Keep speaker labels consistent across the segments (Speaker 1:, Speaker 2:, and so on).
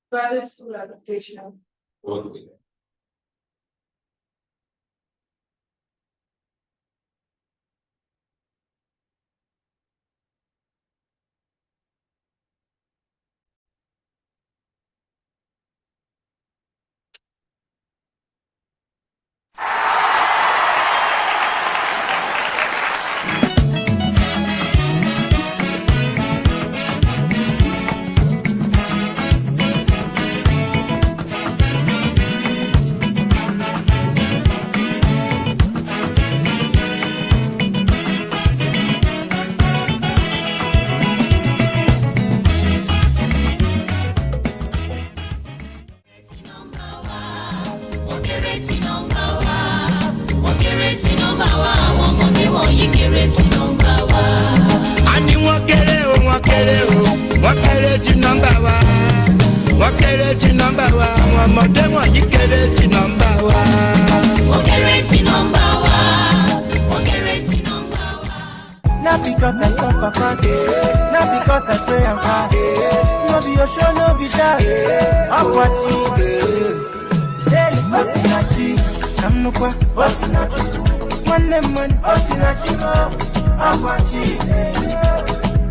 Speaker 1: Private school application.
Speaker 2: Not because I suffer fast, not because I pray and fast. No be your show, no be that. I'm watching. Daily Osinachi, I'm no qua Osinachi. One money, Osinachi, I'm watching.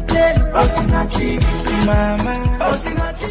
Speaker 2: Daily Osinachi, Mama Osinachi.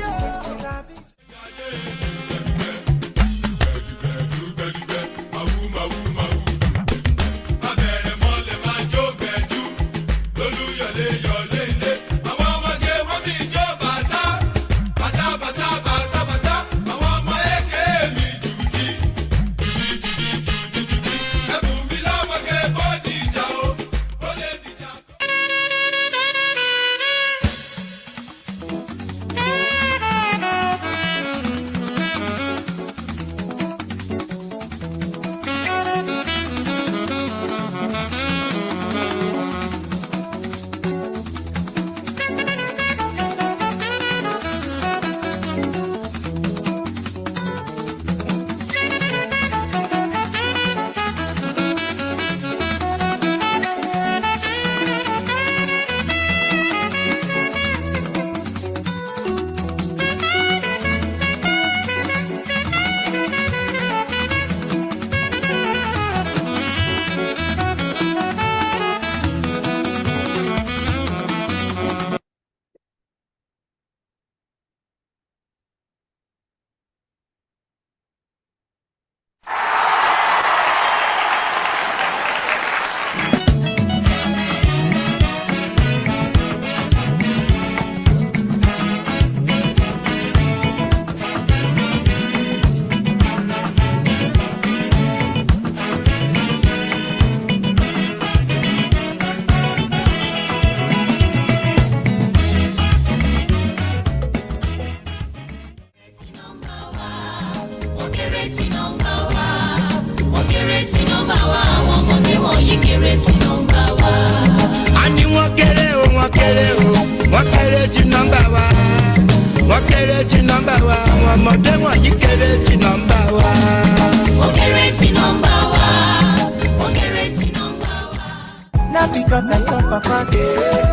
Speaker 2: Not because I suffer fast,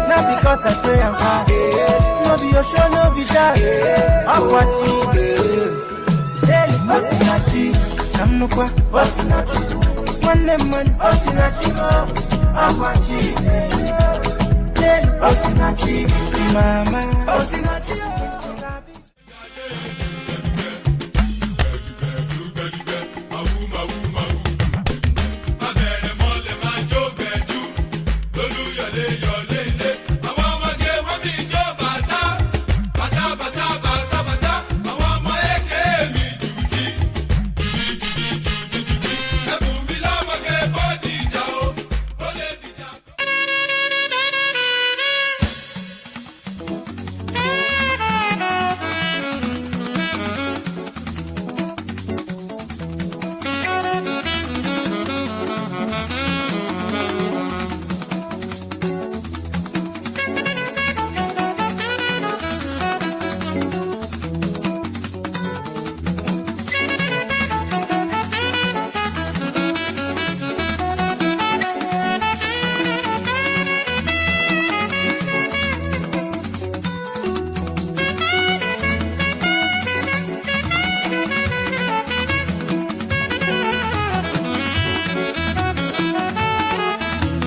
Speaker 2: not because I pray and fast. No be your show, no be that. I'm watching. Daily Osinachi, I'm no qua Osinachi. One money, Osinachi, I'm watching. Daily Osinachi, Mama Osinachi.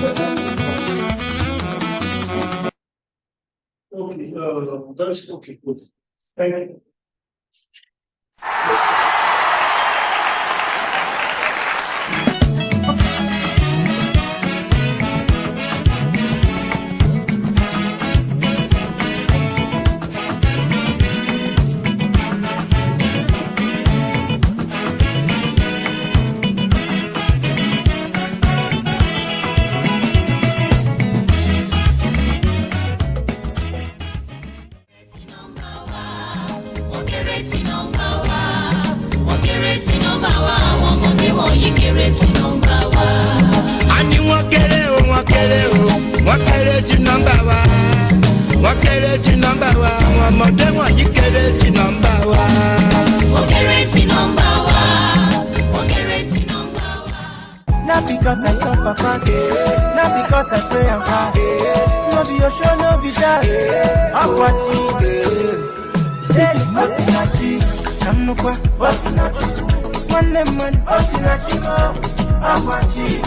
Speaker 3: Okay, that's okay, good. Thank you.
Speaker 2: Not because I suffer fast, not because I pray and fast. No be your show, no be that. I'm watching. Daily, Osinachi. I'm no qua, Osinachi. One man, Osinachi. I'm watching.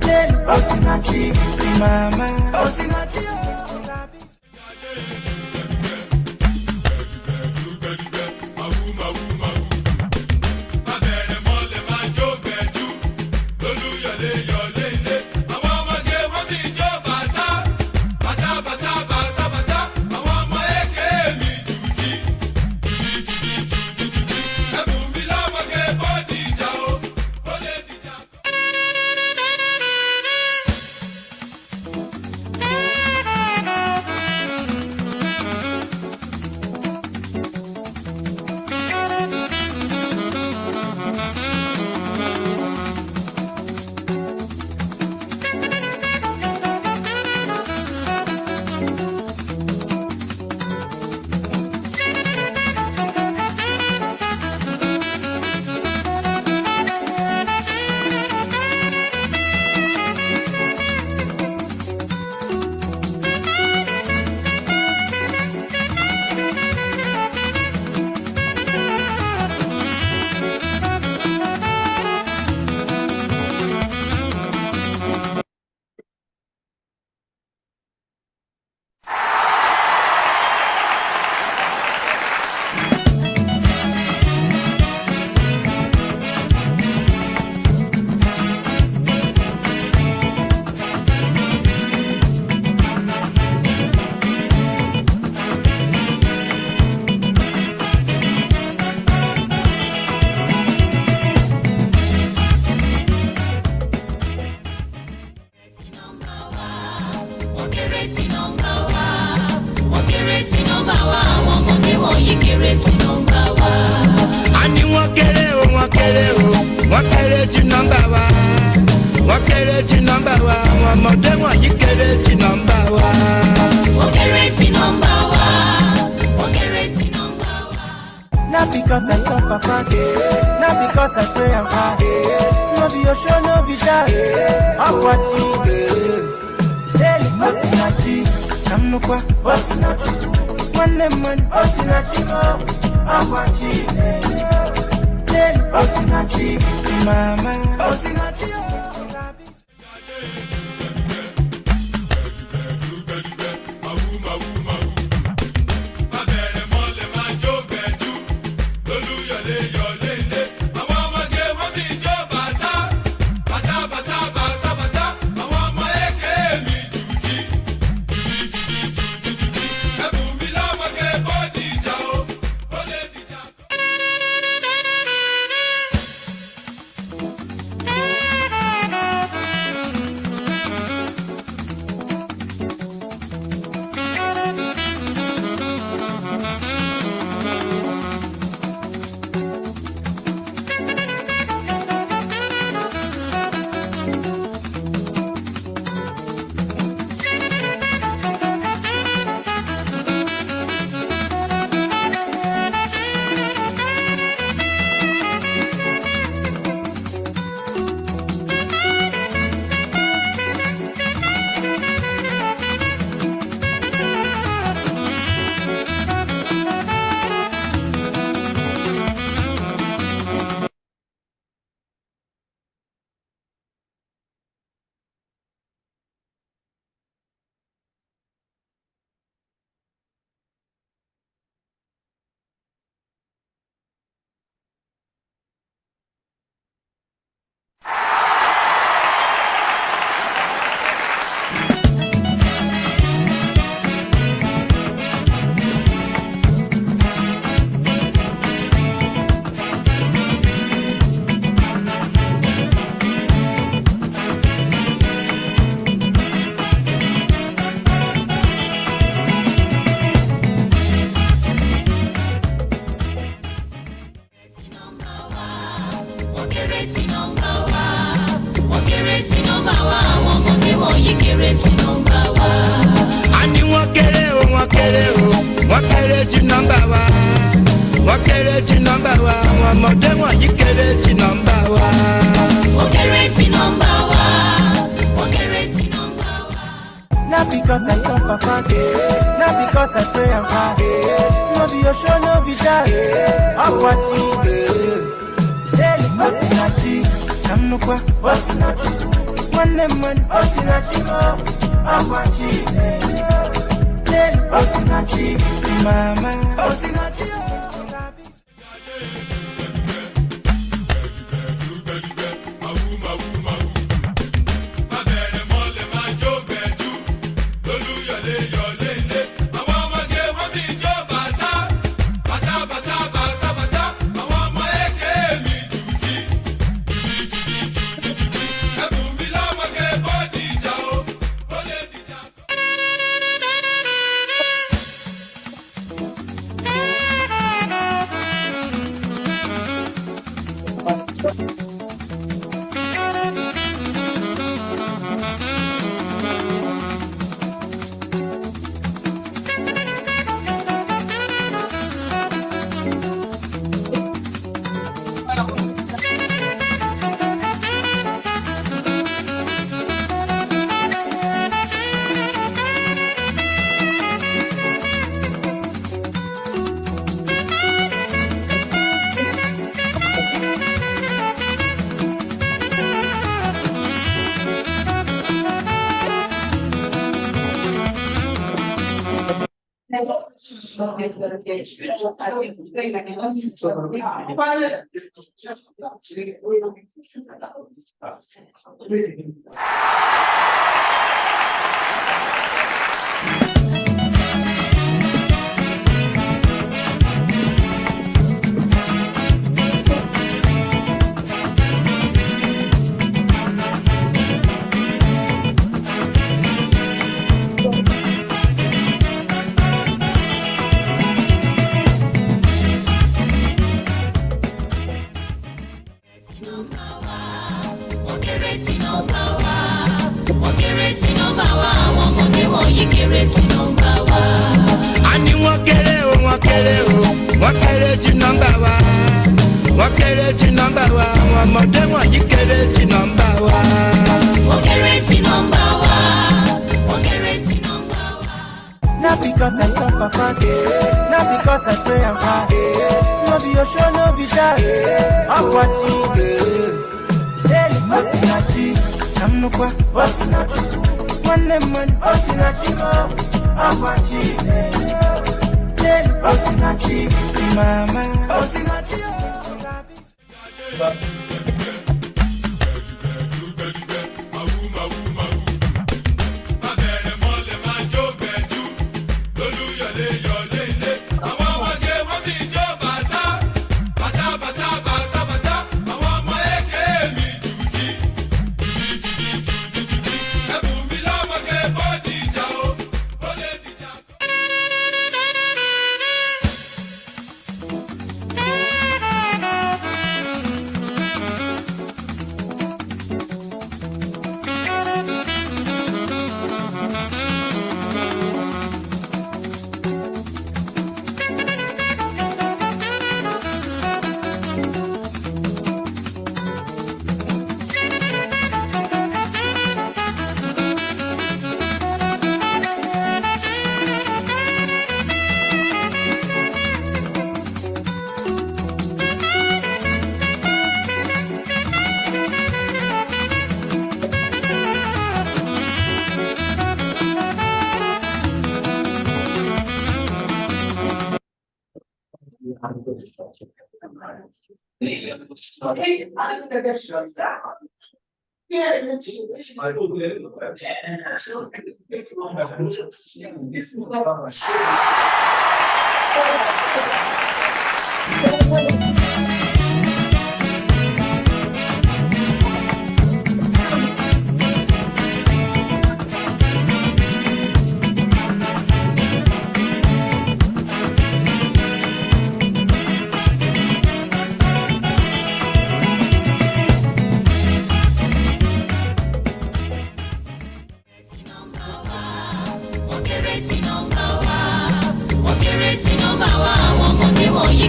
Speaker 2: Daily, Osinachi. Mama, Osinachi. Not because I suffer fast, not because I pray and fast. No be your show, no be that. I'm watching. Daily, Osinachi. I'm no qua, Osinachi. One man, Osinachi. I'm watching. Daily, Osinachi. Mama, Osinachi.
Speaker 4: kéré sí nọ́mbà wa, àwọn ọmọdé wọ̀nyí kéré sí nọ́mbà wa. Wọ́n kéré sí nọ́mbà wa, wọ́n kéré sí nọ́mbà wa.
Speaker 2: Not because I suffer fast, not because I pray and fast. No be your show, no be that. I'm watching. Hey, Osinachi, I'm no qua, Osinachi. One man, Osinachi, I'm watching. Hey, Osinachi, mama, Osinachi. Not because I suffer fast, not because I pray and fast. No be your show, no be that. I'm watching. Hey, Osinachi, I'm no qua, Osinachi. One man, Osinachi, I'm watching. Hey, Osinachi, mama, Osinachi.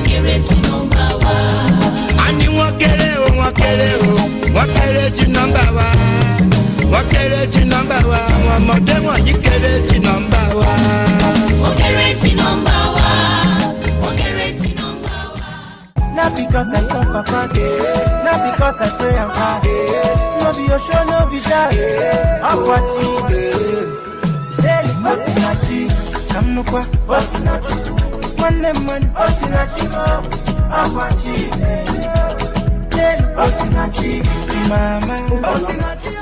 Speaker 4: Kéré wọ́n kéré o, wọ́n kéré sí nọ́mbà wa. Wọ́n kéré sí nọ́mbà wa, àwọn ọmọdé wọ̀nyí kéré sí nọ́mbà wa. Wọ́n kéré sí nọ́mbà wa. Wọ́n kéré sí nọ́mbà wa.
Speaker 2: Not because I suffer fast, not because I pray and fast. No be your show, no be that. I'm watching. Hey, Osinachi, I'm no kwa, Osinachi. Man, Osinachi, I'm watching. Hey, Osinachi, mama, Osinachi.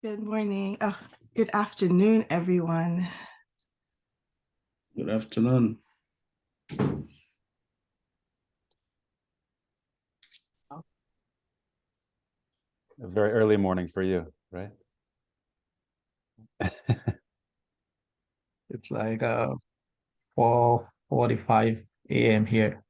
Speaker 5: Good morning. Oh, good afternoon, everyone.
Speaker 6: Good afternoon.
Speaker 7: A very early morning for you, right?
Speaker 6: It's like 4:45 a.m. here.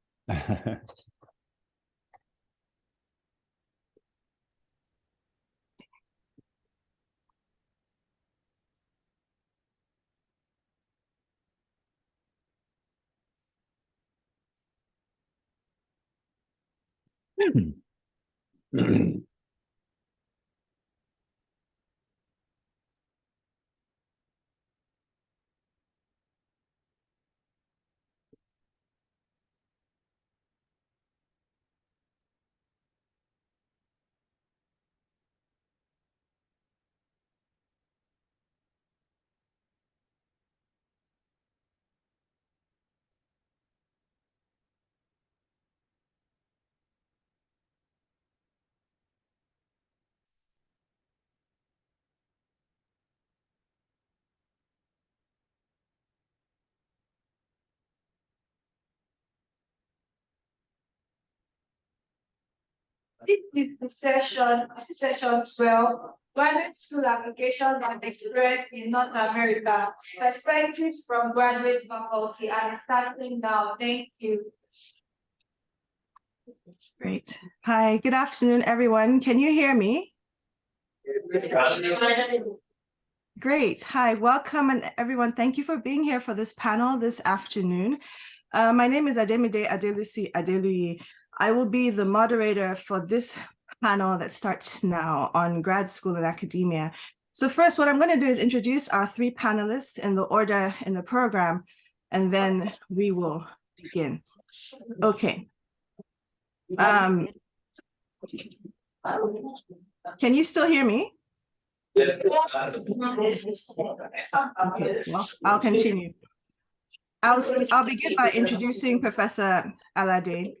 Speaker 1: This is the session 12, graduate school application and express in North America, perspectives from graduate faculty, and starting now. Thank you.
Speaker 5: Great. Hi, good afternoon, everyone. Can you hear me? Great. Hi, welcome, and everyone. Thank you for being here for this panel this afternoon. My name is Ademide Adelusi Adeluyi. I will be the moderator for this panel that starts now on grad school and academia. So first, what I'm going to do is introduce our three panelists in the order in the program, and then we will begin. Okay. Can you still hear me? Okay, well, I'll continue. I'll begin by introducing Professor Alade.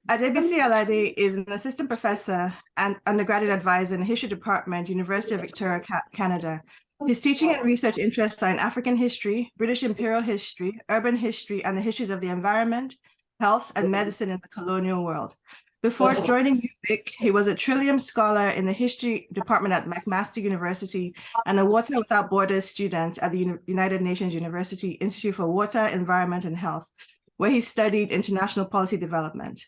Speaker 5: Adebisi Alade is an assistant professor and undergraduate advisor in the history department, University of Victoria, Canada. His teaching and research interests are in African history, British imperial history, urban history, and the histories of the environment, health, and medicine in the colonial world. Before joining UVic, he was a Trillium Scholar in the History Department at McMaster University and a Water Without Borders student at the United Nations University Institute for Water, Environment, and Health, where he studied international policy development.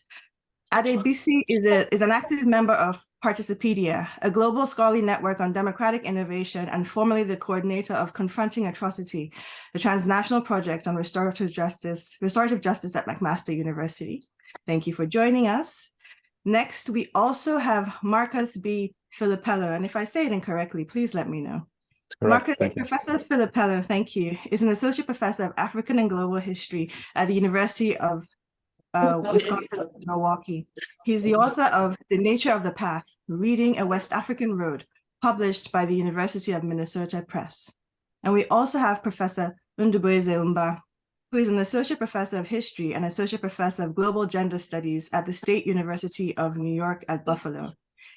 Speaker 5: Adebisi is an active member of Participedia, a global scholarly network on democratic innovation, and formerly the coordinator of Confronting Atrocity, a transnational project on restorative justice at McMaster University. Thank you for joining us. Next, we also have Marcus B. Filippello, and if I say it incorrectly, please let me know.
Speaker 7: Correct.
Speaker 5: Marcus, Professor Filippello, thank you, is an associate professor of African and Global History at the University of Wisconsin, Milwaukee. He's the author of The Nature of the Path, Reading a West African Road, published by the University of Minnesota Press. And we also have Professor Ndubeze Umba, who is an associate professor of history and associate professor of global gender studies at the State University of New York at Buffalo.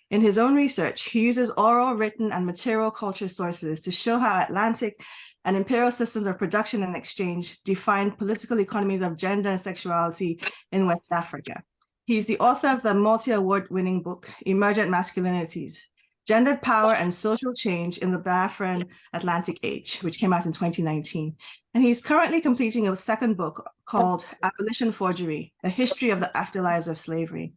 Speaker 5: In his own research, he uses oral, written, and material culture sources to show how Atlantic and imperial systems of production and exchange define political economies of gender and sexuality in West Africa. He's the author of the multi-award-winning book, Emergent Masculinities, Gendered Power and Social Change in the Biafran Atlantic Age, which came out in 2019. And he's currently completing a second book called Abolition Forgery, A History of the Afterlives of Slavery.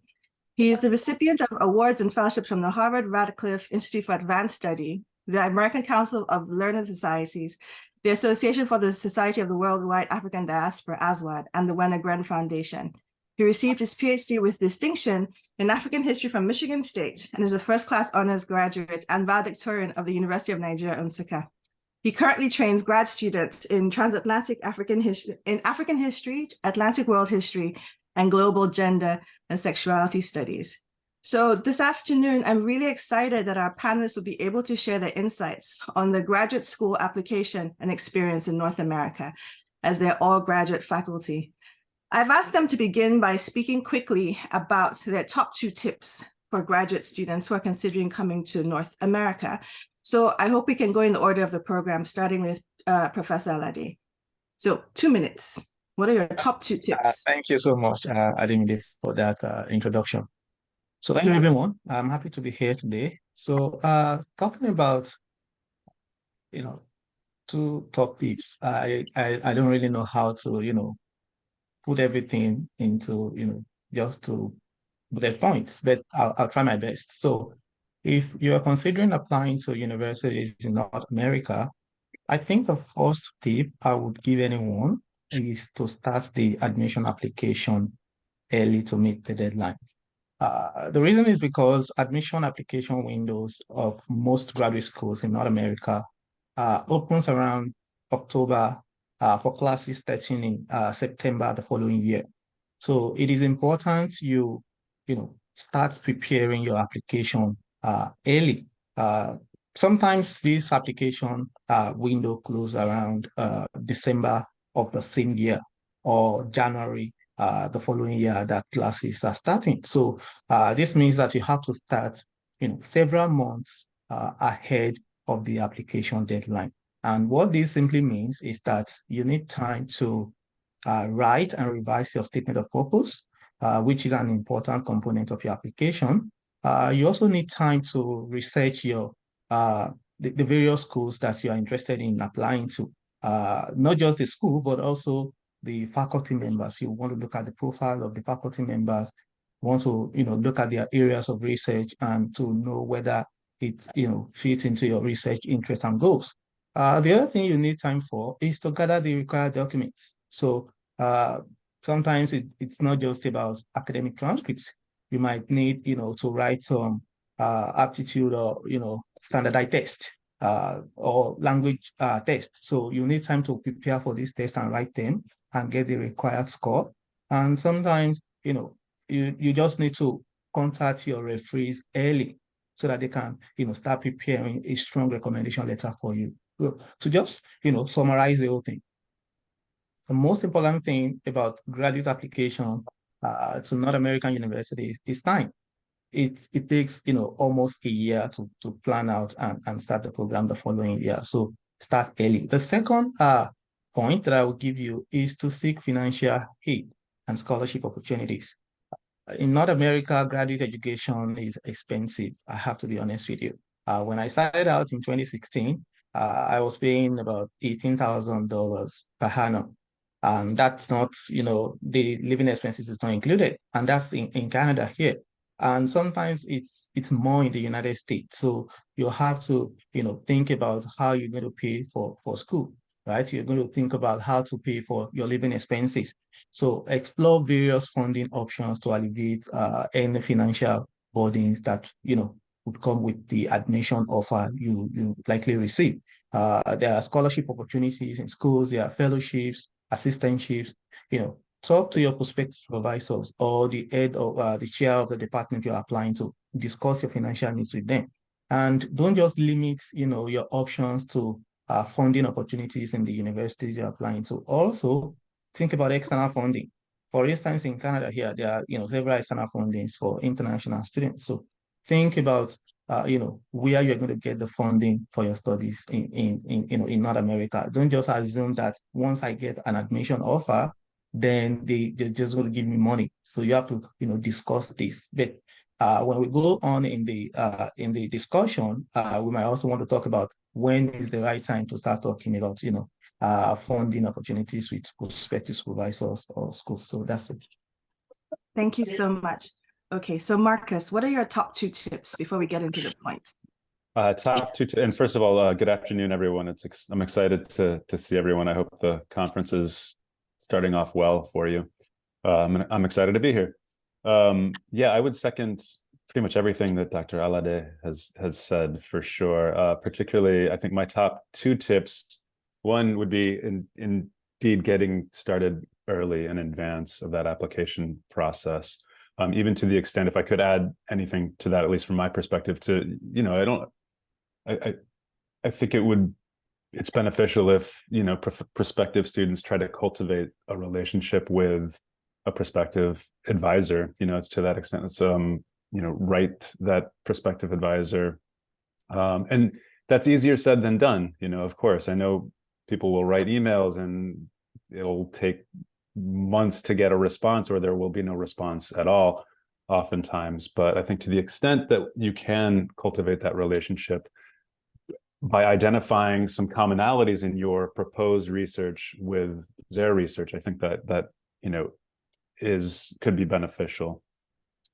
Speaker 5: He is the recipient of awards and fellowships from the Harvard Radcliffe Institute for Advanced Study, the American Council of Learned Societies, the Association for the Society of the Worldwide African Diaspora, ASWAD, and the Wenner-Gren Foundation. He received his PhD with distinction in African history from Michigan State and is a first-class honors graduate and valedictorian of the University of Nigeria, Nsukka. He currently trains grad students in transatlantic African history, Atlantic world history, and global gender and sexuality studies. So this afternoon, I'm really excited that our panelists will be able to share their insights on the graduate school application and experience in North America, as they're all graduate faculty. I've asked them to begin by speaking quickly about their top 2 tips for graduate students who are considering coming to North America. So I hope we can go in the order of the program, starting with Professor Alade. So 2 minutes. What are your top 2 tips?
Speaker 6: Thank you so much, Ademide, for that introduction. So thank you, everyone. I'm happy to be here today. So talking about, 2 top tips. I don't really know how to, put everything into, just to bullet points, but I'll try my best. So if you are considering applying to universities in North America, I think the first tip I would give anyone is to start the admission application early to meet the deadlines. The reason is because admission application windows of most graduate schools in North America opens around October for classes starting in September the following year. So it is important you start preparing your application early. Sometimes this application window close around December of the same year or January the following year that classes are starting. So this means that you have to start several months ahead of the application deadline. And what this simply means is that you need time to write and revise your statement of purpose, which is an important component of your application. You also need time to research the various schools that you are interested in applying to, not just the school, but also the faculty members. You want to look at the profile of the faculty members, want to look at their areas of research and to know whether it fits into your research interests and goals. The other thing you need time for is to gather the required documents. So sometimes it's not just about academic transcripts. You might need to write some aptitude or standardized test or language test. So you need time to prepare for this test and write them and get the required score. And sometimes you just need to contact your referees early so that they can start preparing a strong recommendation letter for you. So, to just summarize the whole thing, the most important thing about graduate application to North American universities is time. It takes almost a year to plan out and start the program the following year. So start early. The second point that I will give you is to seek financial aid and scholarship opportunities. In North America, graduate education is expensive. I have to be honest with you. When I started out in 2016, I was paying about $18,000 per annum. And that's not, the living expenses is not included. And that's in Canada here. And sometimes it's more in the United States. So you have to, think about how you're going to pay for school, right? You're going to think about how to pay for your living expenses. So explore various funding options to alleviate any financial burdens that, would come with the admission offer you likely receive. There are scholarship opportunities in schools, there are fellowships, assistantships, talk to your prospective supervisors or the head of the chair of the department you're applying to, discuss your financial needs with them. And don't just limit, your options to funding opportunities in the universities you're applying to. Also, think about external funding. For instance, in Canada here, there are, several external fundings for international students. So think about, where you're going to get the funding for your studies in North America. Don't just assume that once I get an admission offer, then they're just going to give me money. So you have to, discuss this. But when we go on in the discussion, we might also want to talk about when is the right time to start talking about, funding opportunities with prospective supervisors or schools. So that's it.
Speaker 5: Thank you so much. Okay, so Marcus, what are your top 2 tips before we get into the points?
Speaker 7: Top 2, and first of all, good afternoon, everyone. I'm excited to see everyone. I hope the conference is starting off well for you. I'm excited to be here. Yeah, I would second pretty much everything that Dr. Alade has said for sure. Particularly, I think my top 2 tips, one would be indeed getting started early in advance of that application process. Even to the extent, if I could add anything to that, at least from my perspective, I think it's beneficial if, prospective students try to cultivate a relationship with a prospective advisor, to that extent. It's, write that prospective advisor. And that's easier said than done, of course. I know people will write emails and it'll take months to get a response, or there will be no response at all oftentimes. But I think to the extent that you can cultivate that relationship by identifying some commonalities in your proposed research with their research, I think that could be beneficial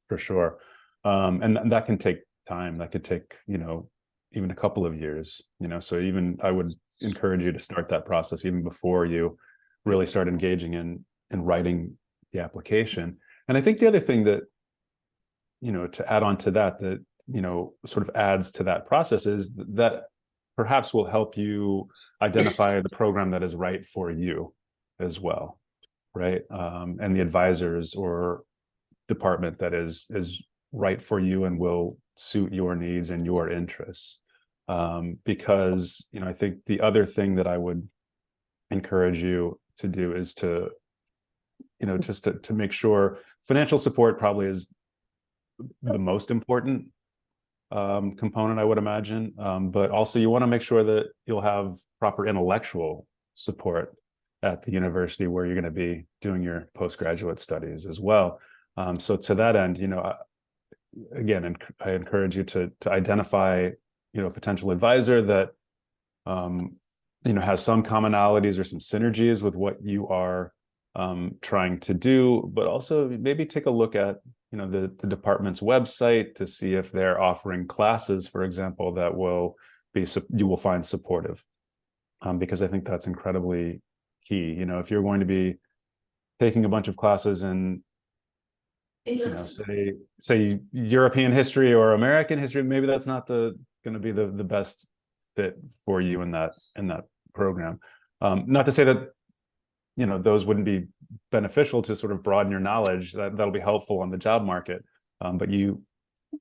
Speaker 7: for sure. And that can take time. That could take, even a couple of years, so even I would encourage you to start that process even before you really start engaging in writing the application. And I think the other thing that to add on to that, sort of adds to that process is that perhaps will help you identify the program that is right for you as well, right? And the advisors or department that is right for you and will suit your needs and your interests. Because, I think the other thing that I would encourage you to do is to, just to make sure financial support probably is the most important component, I would imagine. But also you want to make sure that you'll have proper intellectual support at the university where you're going to be doing your postgraduate studies as well. So to that end, again, I encourage you to identify, a potential advisor that, has some commonalities or some synergies with what you are trying to do, but also maybe take a look at, the department's website to see if they're offering classes, for example, that you will find supportive, because I think that's incredibly key. If you're going to be taking a bunch of classes in, say European history or American history, maybe that's not going to be the best fit for you in that program. Not to say that those wouldn't be beneficial to sort of broaden your knowledge. That'll be helpful on the job market. But you,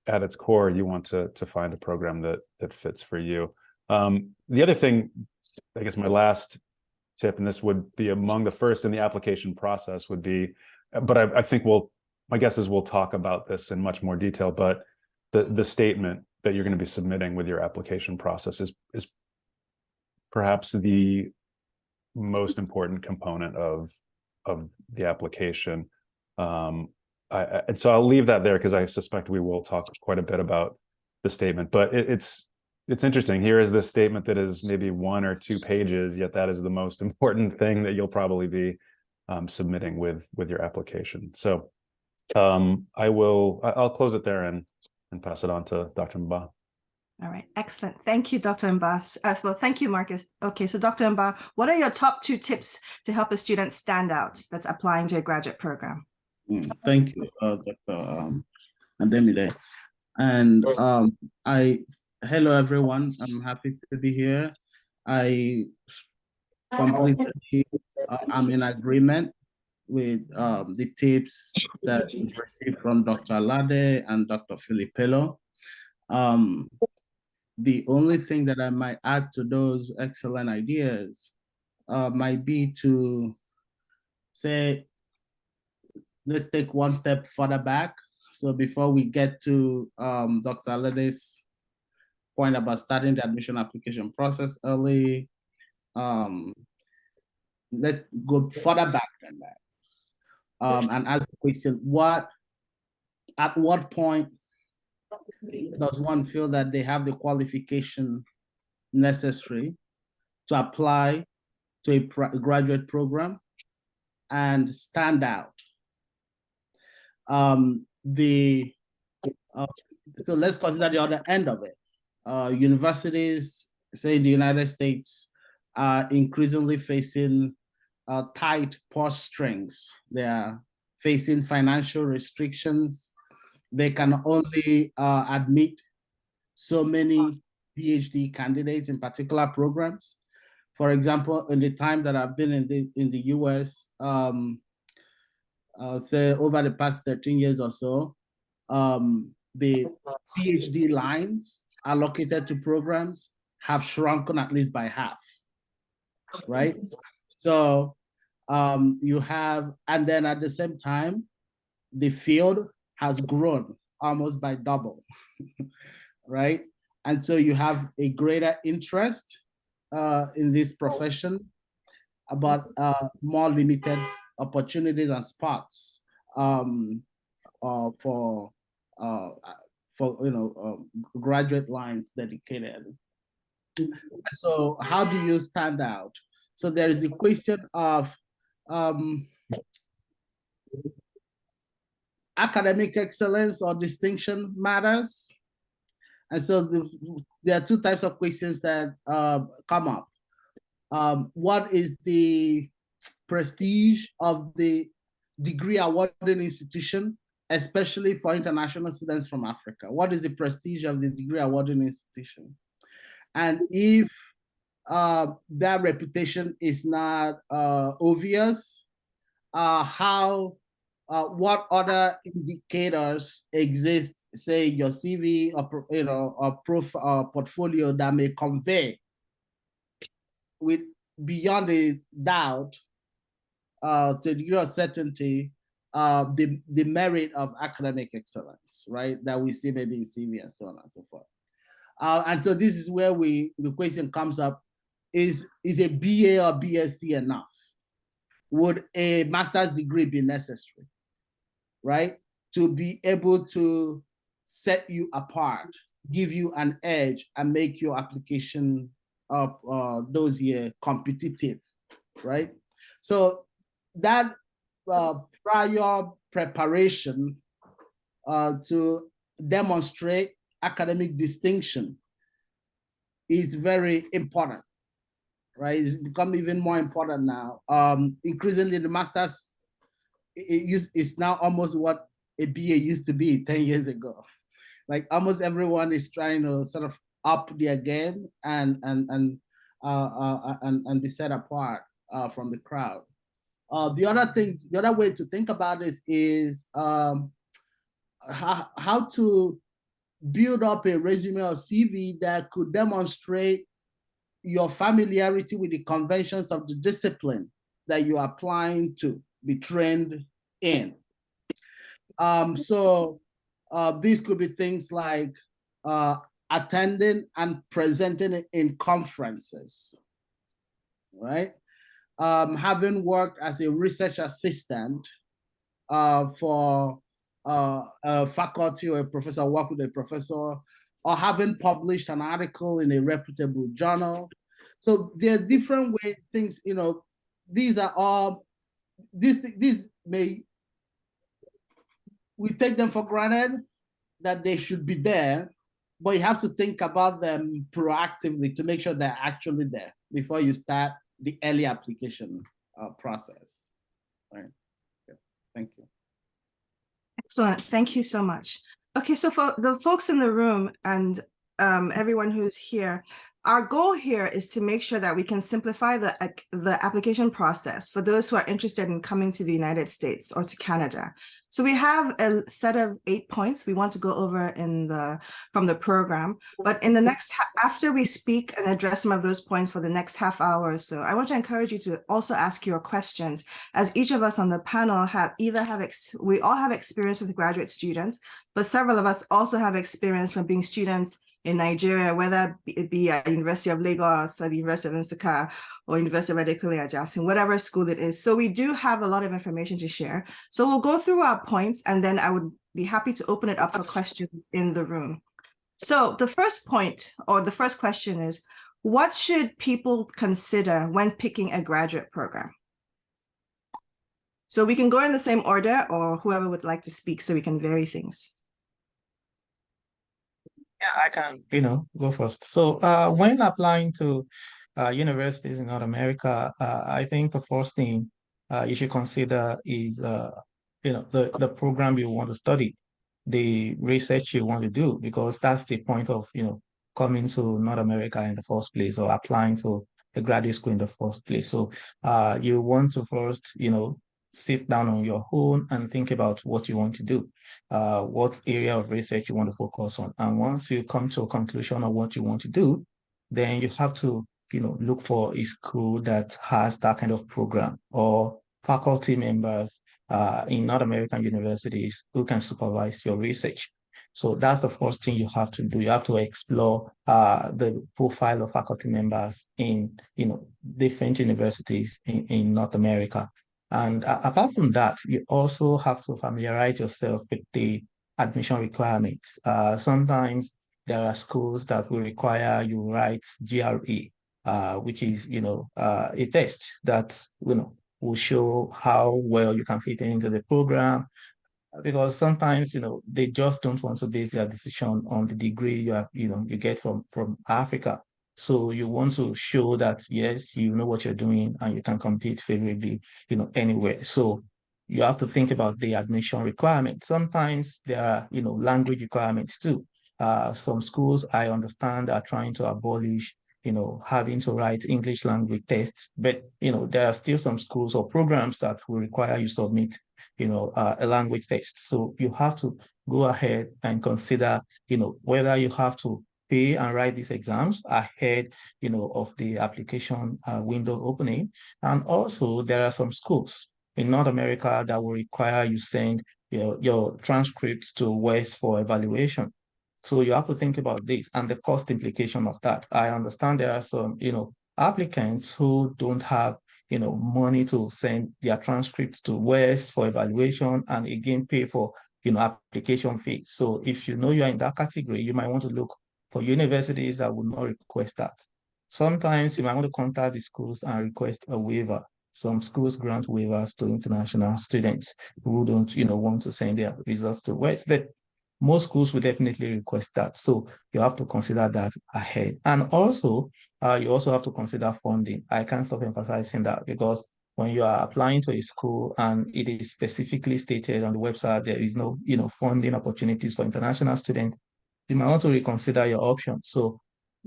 Speaker 7: at its core, you want to find a program that fits for you. The other thing, I guess my last tip, and this would be among the first in the application process, would be, but I think my guess is we'll talk about this in much more detail, but the statement that you're going to be submitting with your application process is perhaps the most important component of the application. And so I'll leave that there because I suspect we will talk quite a bit about the statement, but it's interesting. Here is this statement that is maybe 1 or 2 pages, yet that is the most important thing that you'll probably be submitting with your application. So I'll close it there and pass it on to Dr. Mba.
Speaker 5: All right, excellent. Thank you, Dr. Mba. Well, thank you, Marcus. Okay, so Dr. Mba, what are your top 2 tips to help a student stand out that's applying to a graduate program?
Speaker 8: Thank you, Dr. Ademide. And hello, everyone. I'm happy to be here. I completely am in agreement with the tips that we received from Dr. Alade and Dr. Filipello. The only thing that I might add to those excellent ideas might be to say, let's take one step further back. So before we get to Dr. Alade's point about starting the admission application process early, let's go further back than that and ask the question, at what point does one feel that they have the qualification necessary to apply to a graduate program and stand out? So let's consider the other end of it. Universities, say in the United States, are increasingly facing tight purse strings. They are facing financial restrictions. They can only admit so many PhD candidates in particular programs. For example, in the time that I've been in the US, say over the past 13 years or so, the PhD lines allocated to programs have shrunken at least by half, right? So you have, and then at the same time, the field has grown almost by double, right? And so you have a greater interest in this profession, but more limited opportunities and spots for graduate lines dedicated. So how do you stand out? So there is the question of academic excellence or distinction matters. And so there are 2 types of questions that come up. What is the prestige of the degree awarding institution especially for international students from Africa? What is the prestige of the degree awarding institution? And if that reputation is not obvious, what other indicators exist, say your CV or or portfolio, that may convey with beyond a doubt to a degree of certainty the merit of academic excellence, right? That we see maybe in CV and so on and so forth. And so this is where the question comes up: is a BA or BSc enough? Would a master's degree be necessary, right, to be able to set you apart, give you an edge, and make your application of those years competitive, right? So that prior preparation to demonstrate academic distinction is very important, right? It's become even more important now. Increasingly, the master's is now almost what a BA used to be 10 years ago. Like almost everyone is trying to sort of up their game and be set apart from the crowd. The other way to think about this is how to build up a resume or CV that could demonstrate your familiarity with the conventions of the discipline that you're applying to be trained in. So these could be things like attending and presenting in conferences, right? Having worked as a research assistant for a faculty or a professor, work with a professor, or having published an article in a reputable journal. So there are different ways, things, these are all, these may, we take them for granted that they should be there, but you have to think about them proactively to make sure they're actually there before you start the early application process. Right. Okay. Thank you.
Speaker 5: Excellent. Thank you so much. Okay, so for the folks in the room and everyone who's here, our goal here is to make sure that we can simplify the application process for those who are interested in coming to the United States or to Canada. So we have a set of 8 points we want to go over from the program, but in the next, after we speak and address some of those points for the next half hour or so, I want to encourage you to also ask your questions, as each of us on the panel we all have experience with graduate students, but several of us also have experience from being students in Nigeria, whether it be at University of Lagos or the University of Nsukka or University of Adekunle Ajasin, whatever school it is. So we do have a lot of information to share. So we'll go through our points, and then I would be happy to open it up for questions in the room. So the first point, or the first question is, what should people consider when picking a graduate program? So we can go in the same order, or whoever would like to speak so we can vary things.
Speaker 6: Yeah, I can, go first. So when applying to universities in North America, I think the first thing you should consider is, the program you want to study, the research you want to do, because that's the point of, coming to North America in the first place, or applying to a graduate school in the first place. So you want to first, sit down on your own and think about what you want to do, what area of research you want to focus on. And once you come to a conclusion of what you want to do, then you have to, look for a school that has that kind of program, or faculty members in North American universities who can supervise your research. So that's the first thing you have to do. You have to explore the profile of faculty members in, different universities in North America. And apart from that, you also have to familiarize yourself with the admission requirements. Sometimes there are schools that will require you write GRE, which is, a test that, will show how well you can fit into the program. Because sometimes, they just don't want to base their decision on the degree you get from Africa. So you want to show that, yes, you know what you're doing and you can compete favorably, anywhere. So you have to think about the admission requirements. Sometimes there are, language requirements too. Some schools, I understand, are trying to abolish, having to write English language tests, but, there are still some schools or programs that will require you submit, a language test. So you have to go ahead and consider, whether you have to pay and write these exams ahead, of the application window opening. And also there are some schools in North America that will require you send your transcripts to West for evaluation. So you have to think about this and the cost implication of that. I understand there are some, applicants who don't have, money to send their transcripts to West for evaluation and again pay for, application fees. So if you know you're in that category, you might want to look for universities that will not request that. Sometimes you might want to contact the schools and request a waiver. Some schools grant waivers to international students who don't, want to send their results to West, but most schools will definitely request that. So you have to consider that ahead. And also, you also have to consider funding. I can't stop emphasizing that because when you are applying to a school and it is specifically stated on the website, there is no, funding opportunities for international students, you might want to reconsider your options. So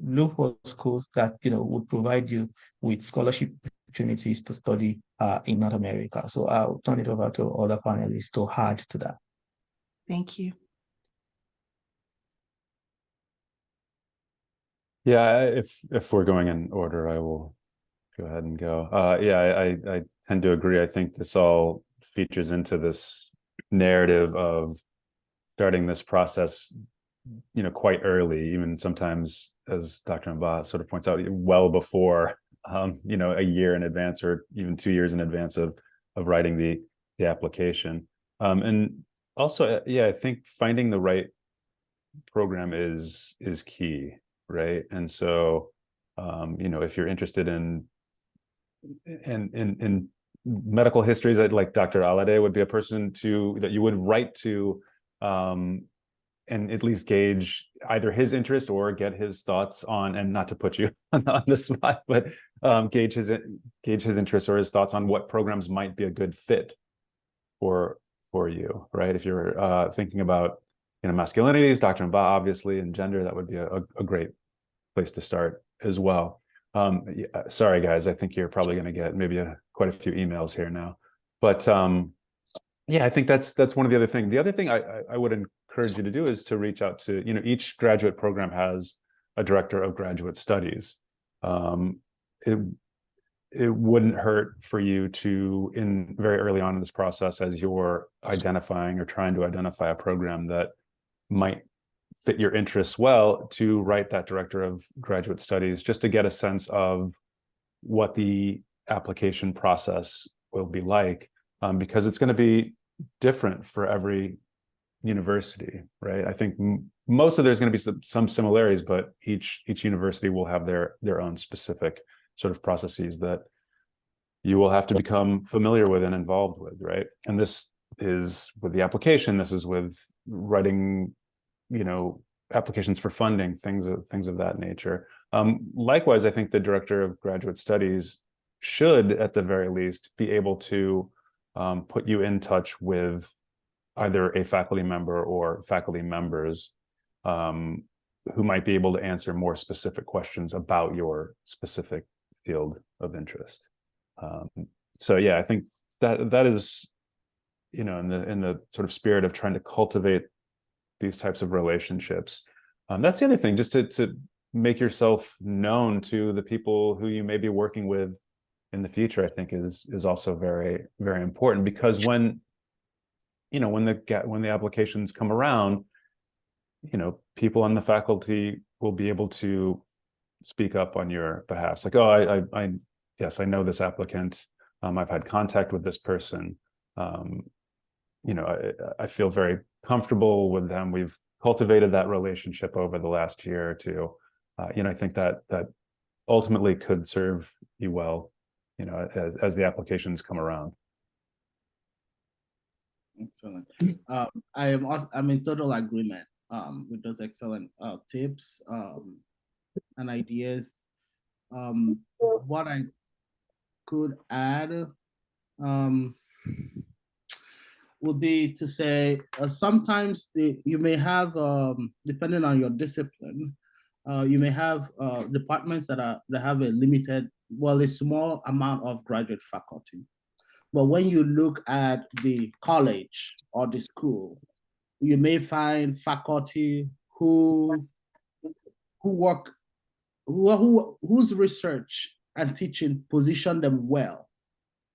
Speaker 6: look for schools that, would provide you with scholarship opportunities to study in North America. So I'll turn it over to other panelists to add to that.
Speaker 5: Thank you.
Speaker 7: Yeah, if we're going in order, I will go ahead and go. Yeah, I tend to agree. I think this all features into this narrative of starting this process, quite early, even sometimes, as Dr. Mba sort of points out, well before, a year in advance or even 2 years in advance of writing the application. And also, yeah, I think finding the right program is key, right? And so, if you're interested in medical histories, like Dr. Alade would be a person that you would write to, and at least gauge either his interest or get his thoughts on, and not to put you on the spot, but gauge his interest or his thoughts on what programs might be a good fit for you, right? If you're thinking about masculinities, Dr. Mba, obviously, and gender, that would be a great place to start as well. Yeah, sorry guys, I think you're probably going to get maybe quite a few emails here now, but yeah, I think that's one of the other things. The other thing I would encourage you to do is to reach out to, each graduate program has a director of graduate studies. It wouldn't hurt for you to, very early on in this process, as you're identifying or trying to identify a program that might fit your interests well, to write that director of graduate studies, just to get a sense of what the application process will be like, because it's going to be different for every university, right? I think most of there's going to be some similarities, but each university will have their own specific sort of processes that you will have to become familiar with and involved with, right? And this is with the application, this is with writing, applications for funding, things of that nature. Likewise, I think the director of graduate studies should, at the very least, be able to put you in touch with either a faculty member or faculty members who might be able to answer more specific questions about your specific field of interest. So yeah, I think that is, in the sort of spirit of trying to cultivate these types of relationships. That's the other thing, just to make yourself known to the people who you may be working with in the future, I think is also very, very important, because when the applications come around, people on the faculty will be able to speak up on your behalf. It's like, oh, yes, I know this applicant. I've had contact with this person. I feel very comfortable with them. We've cultivated that relationship over the last year or two. I think that ultimately could serve you well, as the applications come around.
Speaker 8: Excellent. I'm in total agreement with those excellent tips and ideas. What I could add, would be to say sometimes you may have, depending on your discipline, you may have departments that have a limited, well, a small amount of graduate faculty. But when you look at the college or the school, you may find faculty whose research and teaching position them well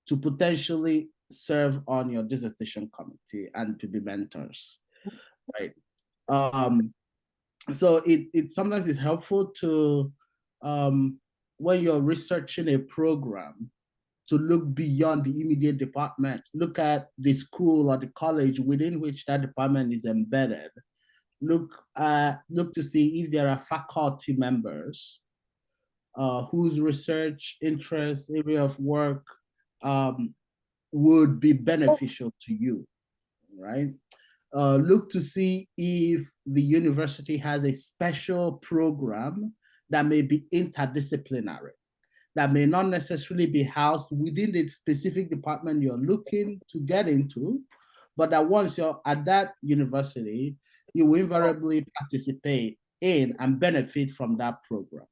Speaker 8: to potentially serve on your dissertation committee and to be mentors, right? So it sometimes is helpful to, when you're researching a program, to look beyond the immediate department, look at the school or the college within which that department is embedded. Look to see if there are faculty members whose research interests, area of work would be beneficial to you, right? Look to see if the university has a special program that may be interdisciplinary, that may not necessarily be housed within the specific department you're looking to get into, but that once you're at that university, you will invariably participate in and benefit from that program.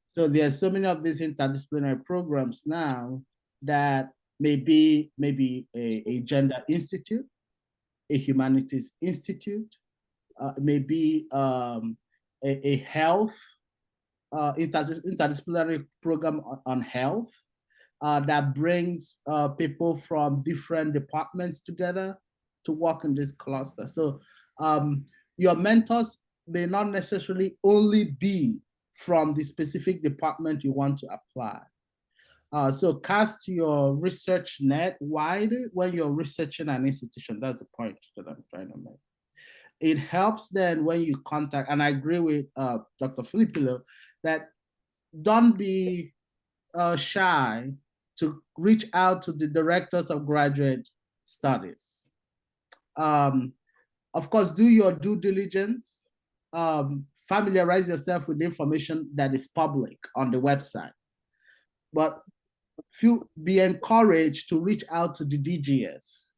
Speaker 8: So there's so many of these interdisciplinary programs now that may be maybe a gender institute, a humanities institute, maybe a health, interdisciplinary program on health that brings people from different departments together to work in this cluster. So your mentors may not necessarily only be from the specific department you want to apply. So cast your research net wide when you're researching an institution. That's the point that I'm trying to make. It helps then when you contact, and I agree with Dr. Filipillo, that don't be shy to reach out to the directors of graduate studies. Of course, do your due diligence, familiarize yourself with the information that is public on the website. But be encouraged to reach out to the DGS,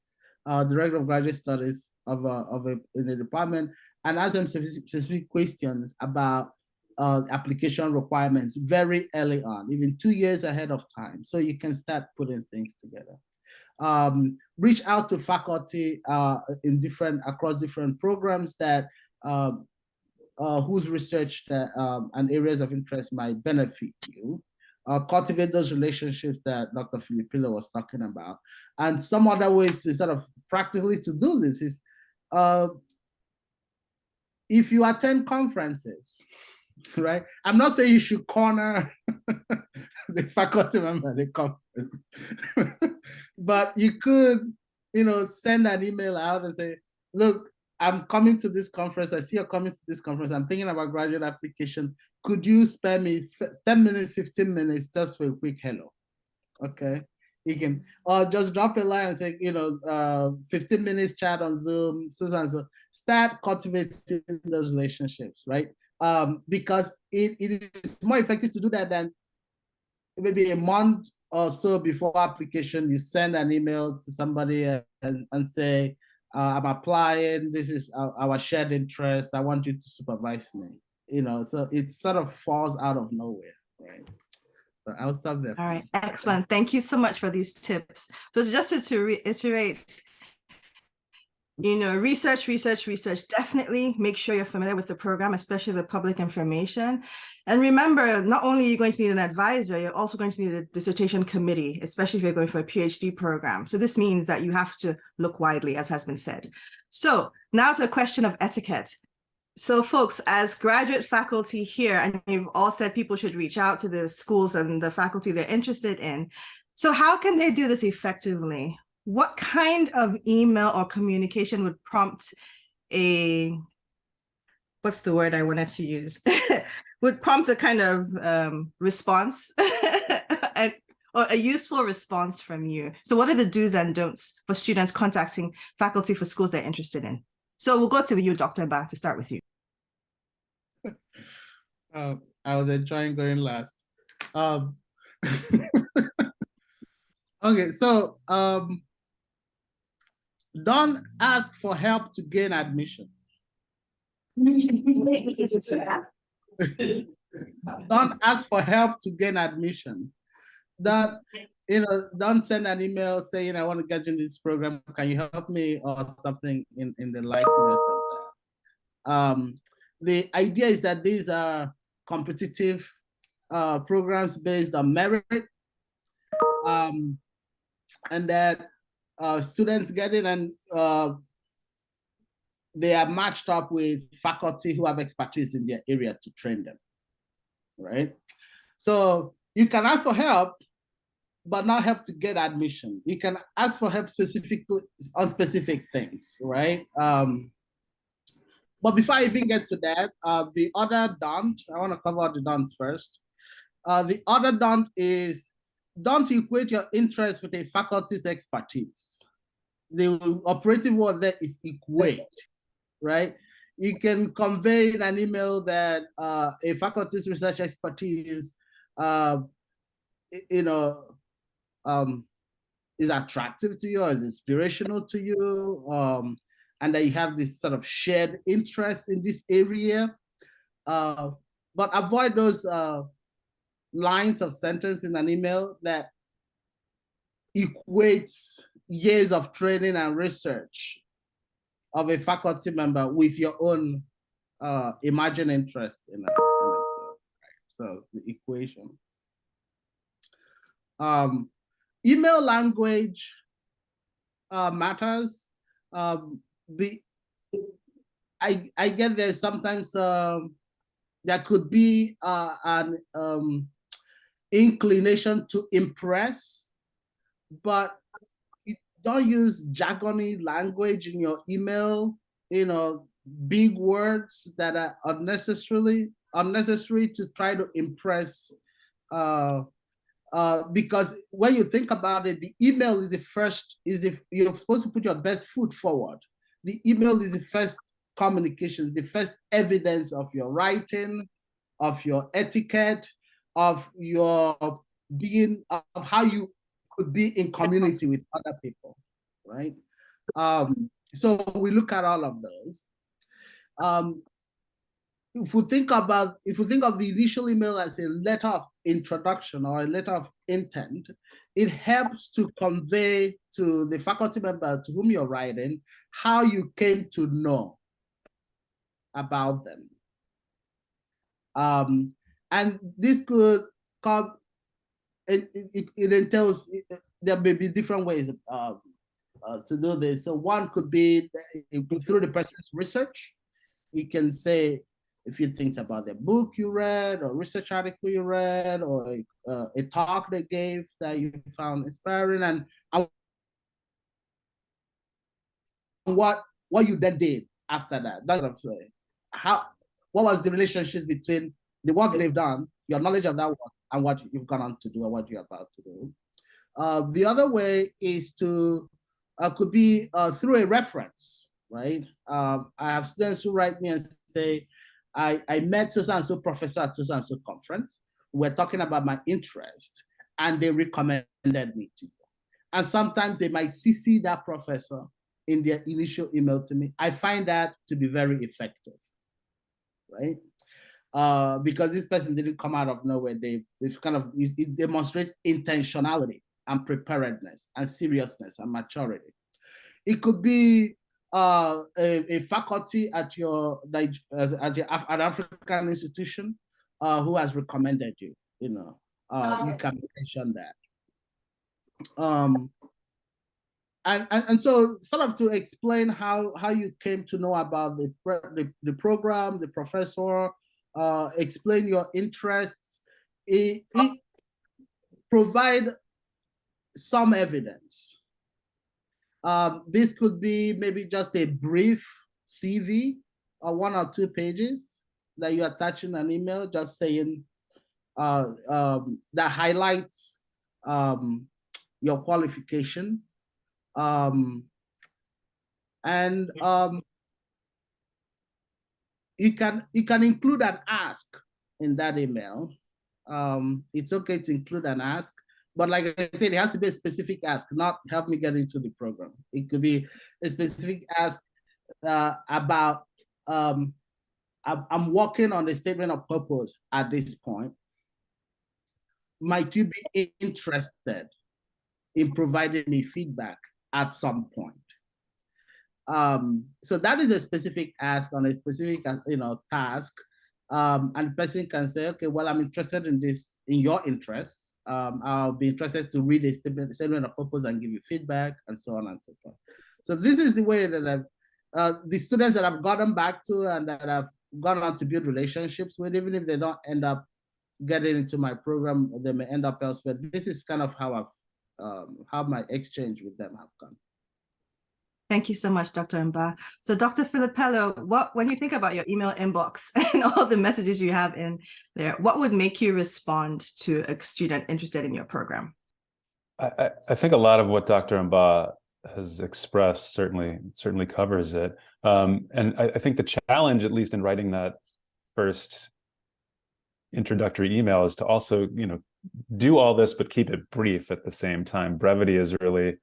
Speaker 8: Director of Graduate Studies in the department, and ask them specific questions about application requirements very early on, even 2 years ahead of time, so you can start putting things together. Reach out to faculty across different programs that whose research and areas of interest might benefit you. Cultivate those relationships that Dr. Filipillo was talking about. And some other ways to sort of practically to do this is, if you attend conferences, right? I'm not saying you should corner the faculty member at the conference, but you could, send an email out and say, look, I'm coming to this conference. I see you're coming to this conference. I'm thinking about graduate application. Could you spare me 10 minutes, 15 minutes just for a quick hello? Okay. You can, or just drop a line and say, 15 minutes chat on Zoom, so and so. Start cultivating those relationships, right? Because it is more effective to do that than maybe a month or so before application, you send an email to somebody and say, I'm applying, this is our shared interest, I want you to supervise me. So it sort of falls out of nowhere, right? So I'll stop there.
Speaker 5: All right, excellent. Thank you so much for these tips. So just to reiterate, research. Definitely make sure you're familiar with the program, especially the public information. And remember, not only are you going to need an advisor, you're also going to need a dissertation committee, especially if you're going for a PhD program. So this means that you have to look widely, as has been said. So now to a question of etiquette. So folks, as graduate faculty here, and you've all said people should reach out to the schools and the faculty they're interested in. So how can they do this effectively? What kind of email or communication would prompt what's the word I wanted to use? Would prompt a kind of response or a useful response from you? So what are the do's and don'ts for students contacting faculty for schools they're interested in? So we'll go to you, Dr. Ba, to start with you.
Speaker 8: I was enjoying going last. Okay, so Don't ask for help to gain admission. Don't ask for help to gain admission. Don't send an email saying I want to get into this program. Can you help me or something in the likeness of that? The idea is that these are competitive programs based on merit, and that students get in and they are matched up with faculty who have expertise in their area to train them, right? So you can ask for help, but not help to get admission. You can ask for help specifically on specific things, right? But before I even get to that, the other don't, I want to cover the don'ts first. The other don't is, don't equate your interest with a faculty's expertise. The operative word there is equate, right? You can convey in an email that a faculty's research expertise, is attractive to you or is inspirational to you, and that you have this sort of shared interest in this area. But avoid those lines of sentence in an email that equates years of training and research of a faculty member with your own imagined interest in it. So the equation. Email language matters. I get there sometimes there could be an inclination to impress, but don't use jargony language in your email, big words that are unnecessary to try to impress, because when you think about it, the email is if you're supposed to put your best foot forward. The email is the first communications, the first evidence of your writing, of your etiquette, of your being, of how you could be in community with other people, right? So we look at all of those. If we think of the initial email as a letter of introduction or a letter of intent, it helps to convey to the faculty member to whom you're writing how you came to know about them. And this could come, it entails, there may be different ways to do this. So one could be through the person's research. You can say a few things about the book you read, or research article you read, or a talk they gave that you found inspiring, and what you then did after that. That's what I'm saying. What was the relationships between the work they've done, your knowledge of that work, and what you've gone on to do, or what you're about to do. The other way is to could be through a reference, right? I have students who write me and say, I met so-and-so professor at so-and-so conference. We're talking about my interest, and they recommended me to you. And sometimes they might CC that professor in their initial email to me. I find that to be very effective, right? Because this person didn't come out of nowhere. It demonstrates intentionality and preparedness and seriousness and maturity. It could be a faculty at an African institution who has recommended you. You can mention that. And so sort of to explain how you came to know about the program, the professor, explain your interests, it provide some evidence. This could be maybe just a brief CV or 1 or 2 pages that you attach in an email, just saying that highlights your qualification. You can include an ask in that email. It's okay to include an ask. but like I said, it has to be a specific ask, not help me get into the program. It could be a specific ask about, I'm working on the statement of purpose at this point. Might you be interested in providing me feedback at some point? So that is a specific ask on a specific, task. And the person can say, okay, well, I'm interested in this, in your interests. I'll be interested to read a statement of purpose and give you feedback, and so on and so forth. So this is the way that the students that I've gotten back to and that I've gone on to build relationships with, even if they don't end up getting into my program, they may end up elsewhere. This is kind of how how my exchange with them have gone.
Speaker 5: Thank you so much, Dr. Mba. So Dr. Filippello, when you think about your email inbox and all the messages you have in there, what would make you respond to a student interested in your program?
Speaker 7: I think a lot of what Dr. Mba has expressed certainly covers it. And I think the challenge, at least in writing that first introductory email, is to also, do all this, but keep it brief at the same time. Brevity is really,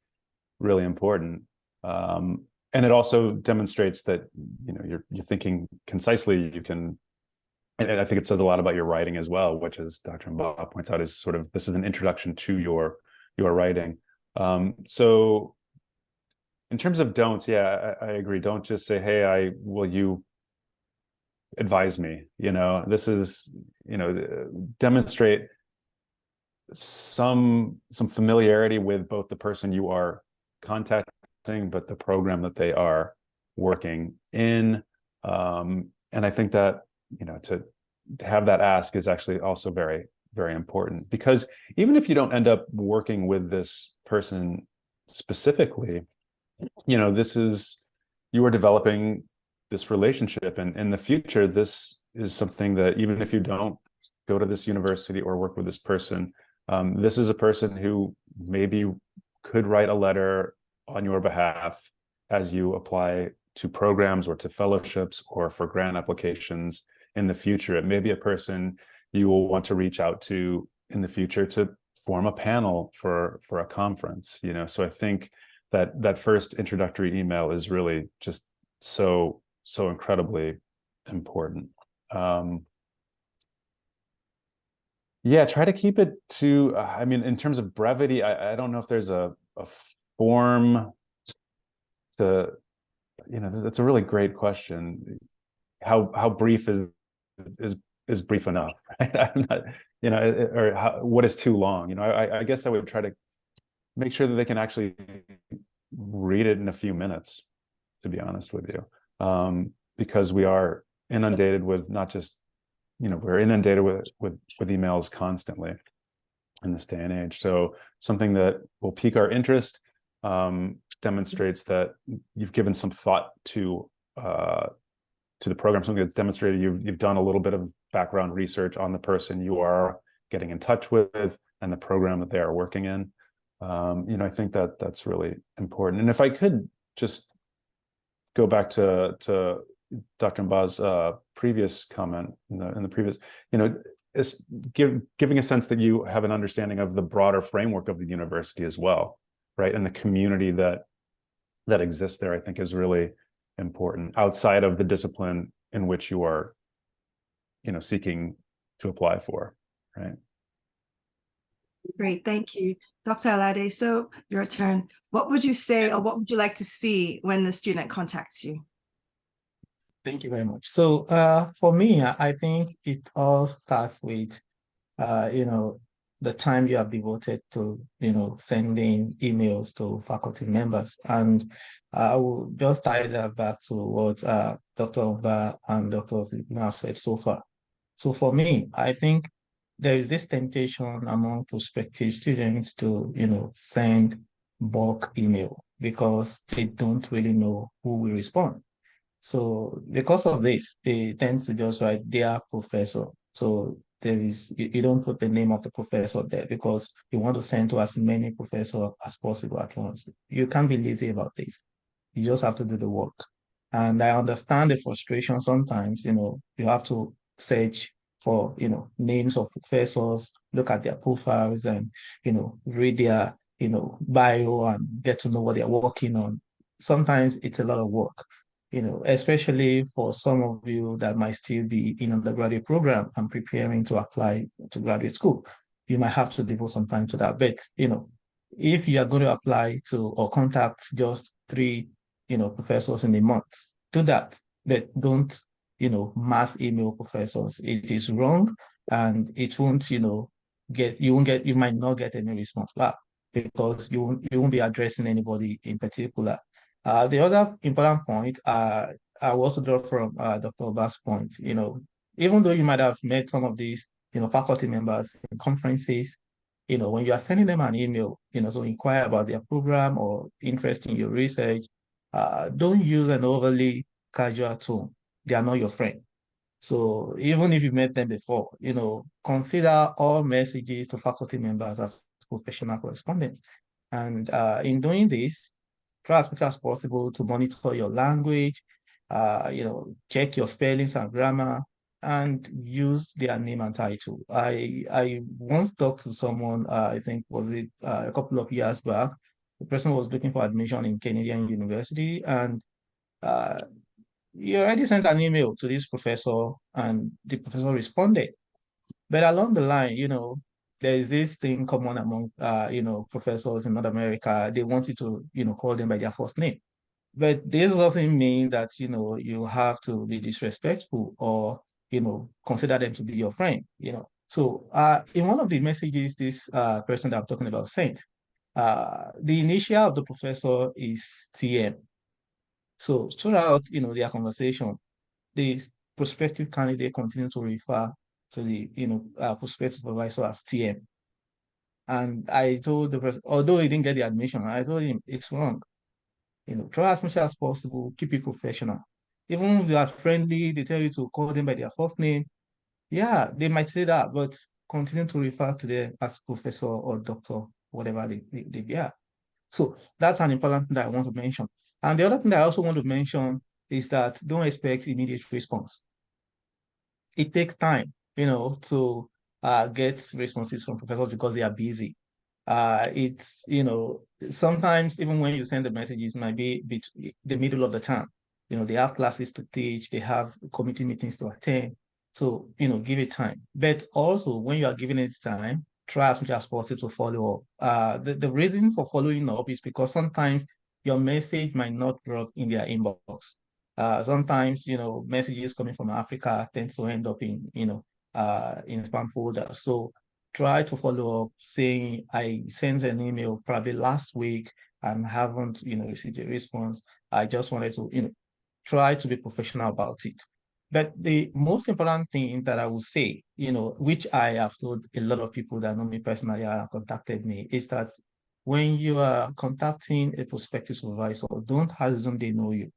Speaker 7: really important. And it also demonstrates that, you're thinking concisely. You can, and I think it says a lot about your writing as well, which, as Dr. Mba points out, is sort of, this is an introduction to your writing. So in terms of don'ts, yeah, I agree. Don't just say, hey, will you advise me? This is, demonstrate some familiarity with both the person you are contacting, but the program that they are working in. And I think that, to have that ask is actually also very, very important, because even if you don't end up working with this person specifically, you are developing this relationship, and in the future, this is something that, even if you don't go to this university or work with this person, this is a person who maybe could write a letter on your behalf as you apply to programs or to fellowships or for grant applications in the future. It may be a person you will want to reach out to in the future to form a panel for a conference. So I think that first introductory email is really just so incredibly important. Yeah, try to keep it to, in terms of brevity, I don't know if there's a form to, that's a really great question. How brief is brief enough, right? I'm not, what is too long? I guess I would try to make sure that they can actually read it in a few minutes, to be honest with you, because we are inundated with not just, we're inundated with emails constantly in this day and age. So something that will pique our interest, demonstrates that you've given some thought to the program, something that's demonstrated you've done a little bit of background research on the person you are getting in touch with and the program that they are working in. I think that's really important. And if I could just go back to Dr. Mba's previous comment in the previous, is giving a sense that you have an understanding of the broader framework of the university as well, right? And the community that exists there, I think, is really important outside of the discipline in which you are, seeking to apply for, right?
Speaker 5: Great, thank you. Dr. Alade, so your turn. What would you say, or what would you like to see when the student contacts you?
Speaker 6: Thank you very much. So for me, I think it all starts with, the time you have devoted to, sending emails to faculty members. And I will just tie that back to what Dr. Mba and Dr. Filipello said so far. So for me, I think there is this temptation among prospective students to, send bulk email because they don't really know who will respond. So because of this, they tend to just write "Dear Professor." So you don't put the name of the professor there because you want to send to as many professors as possible at once. You can't be lazy about this. You just have to do the work. And I understand the frustration sometimes, you have to search for, names of professors, look at their profiles and, read their, bio and get to know what they're working on. Sometimes it's a lot of work, especially for some of you that might still be in undergraduate program and preparing to apply to graduate school. You might have to devote some time to that. But, if you are going to apply to or contact just 3, professors in a month, do that. But don't, mass email professors. It is wrong and it won't, you might not get any response back because you won't be addressing anybody in particular. The other important point, I will also draw from Dr. Oba's point, even though you might have met some of these, faculty members in conferences, when you are sending them an email, to inquire about their program or interest in your research, don't use an overly casual tone. They are not your friend. So even if you've met them before, consider all messages to faculty members as professional correspondence. And in doing this, try as much as possible to monitor your language, check your spellings and grammar, and use their name and title. I once talked to someone, I think was it a couple of years back. The person was looking for admission in Canadian University, and he already sent an email to this professor, and the professor responded. But along the line, there is this thing common among, professors in North America. They want you to, call them by their first name. But this doesn't mean that, you have to be disrespectful or, consider them to be your friend, So in one of the messages this person that I'm talking about sent, the initial of the professor is TM. So throughout, their conversation, the prospective candidate continue to refer to the, prospective supervisor as TM. And I told the person, although he didn't get the admission, I told him it's wrong. Try as much as possible, keep it professional. Even if they are friendly, they tell you to call them by their first name. Yeah, they might say that, but continue to refer to them as professor or doctor, whatever they are. So that's an important thing that I want to mention. And the other thing that I also want to mention is that don't expect immediate response. It takes time, to get responses from professors because they are busy. It's, sometimes even when you send the messages, it might be the middle of the term. They have classes to teach, they have committee meetings to attend. So, give it time. But also, when you are giving it time, try as much as possible to follow up. The reason for following up is because sometimes your message might not drop in their inbox. Sometimes, messages coming from Africa tend to end up in spam folder. So try to follow up saying, I sent an email probably last week and haven't, received a response. I just wanted to, try to be professional about it. But the most important thing that I would say, which I have told a lot of people that know me personally and have contacted me, is that when you are contacting a prospective supervisor, don't assume they know you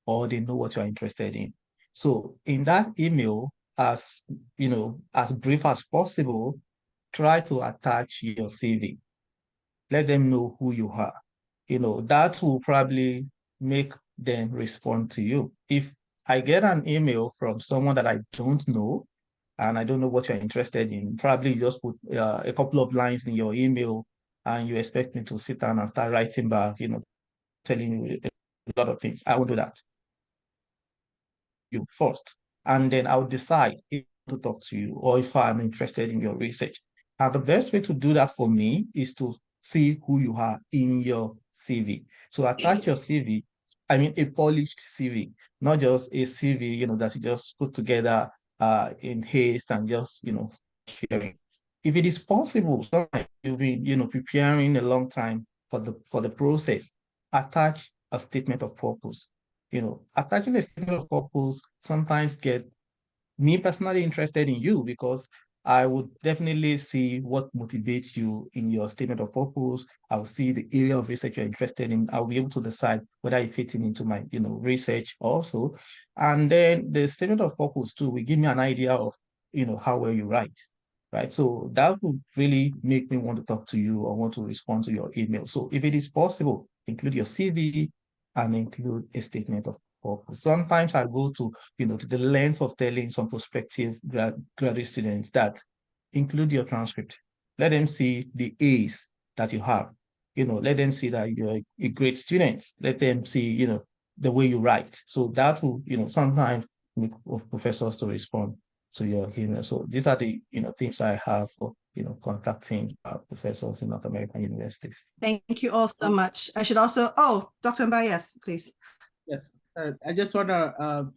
Speaker 6: or they know what you're interested in. So in that email, as as brief as possible, try to attach your CV. Let them know who you are. That will probably make them respond to you. If I get an email from someone that I don't know, and I don't know what you're interested in, probably just put a couple of lines in your email and you expect me to sit down and start writing back, telling you a lot of things. I won't do that. You first, and then I'll decide if to talk to you or if I'm interested in your research. And the best way to do that for me is to see who you are in your CV. So attach your CV, I mean a polished CV, not just a CV, that you just put together in haste and just, sharing. If it is possible, sometimes you've been, preparing a long time for the process, attach a statement of purpose. Attaching a statement of purpose sometimes get me personally interested in you because I would definitely see what motivates you in your statement of purpose. I'll see the area of research you're interested in. I'll be able to decide whether it fits into my, research also. And then the statement of purpose too will give me an idea of, how well you write, right? So that would really make me want to talk to you or want to respond to your email. So if it is possible, include your CV, and include a statement of purpose. Sometimes I go to, to the length of telling some prospective graduate students that include your transcript. Let them see the A's that you have. Let them see that you're a great student. Let them see, the way you write. So that will, sometimes make professors to respond to your email. So these are the, things I have for, contacting professors in North American universities.
Speaker 5: Thank you all so much. I should also, Dr. Mba, yes, please.
Speaker 8: Yes, I just want to,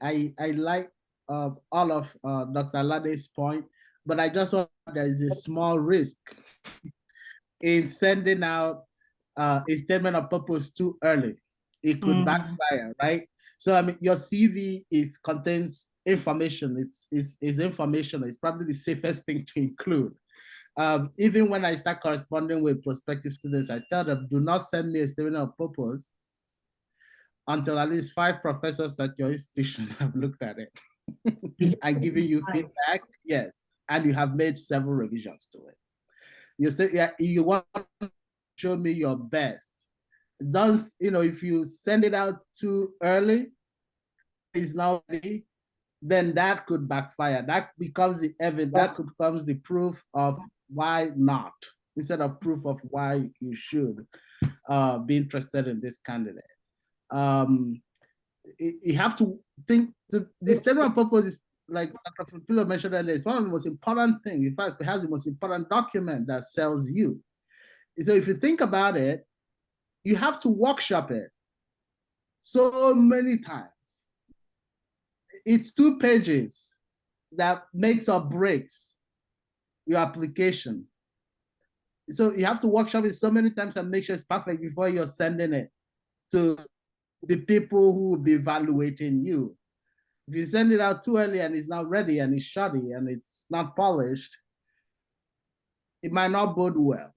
Speaker 8: I like all of Dr. Alade's point, but I just want, there is a small risk in sending out a statement of purpose too early. It could backfire, right? So I mean, your CV contains information. It's information. It's probably the safest thing to include. Even when I start corresponding with prospective students, I tell them, do not send me a statement of purpose until at least 5 professors at your institution have looked at it and given you feedback. Yes, and you have made several revisions to it. You say, yeah, you want to show me your best. Don't, if you send it out too early, it's not ready, then that could backfire. That becomes the evidence, that becomes the proof of why not, instead of proof of why you should be interested in this candidate. You have to think, the statement of purpose is, like Dr. Philo mentioned earlier, it's one of the most important things. In fact, perhaps the most important document that sells you. So if you think about it, you have to workshop it so many times. It's 2 pages that makes or breaks your application. So you have to workshop it so many times and make sure it's perfect before you're sending it to the people who will be evaluating you. If you send it out too early and it's not ready and it's shoddy and it's not polished, it might not bode well.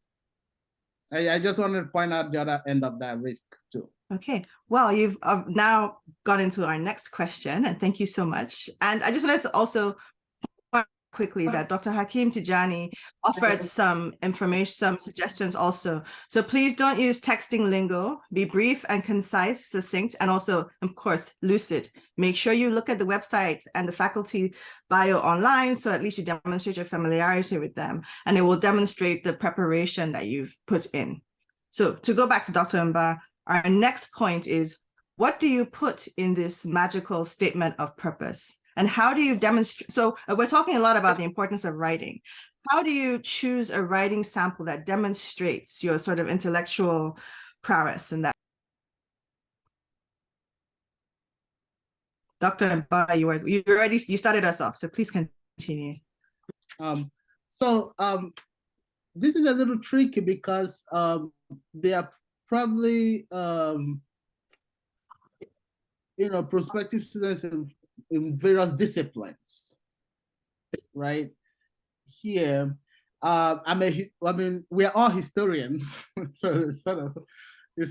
Speaker 8: I just wanted to point out the other end of that risk too.
Speaker 5: Okay, well, you've now gone into our next question, and thank you so much. And I just wanted to also point quickly that Dr. Hakeem Tijani offered some information, some suggestions also. So please don't use texting lingo. Be brief and concise, succinct, and also, of course, lucid. Make sure you look at the website and the faculty bio online, so at least you demonstrate your familiarity with them, and it will demonstrate the preparation that you've put in. So to go back to Dr. Mba, our next point is, what do you put in this magical statement of purpose? And how do you demonstrate? So we're talking a lot about the importance of writing. How do you choose a writing sample that demonstrates your sort of intellectual prowess in that? Dr. Mba, you started us off, so please continue.
Speaker 8: This is a little tricky because they are probably prospective students in various disciplines, right? Here, I mean, we are all historians, so it's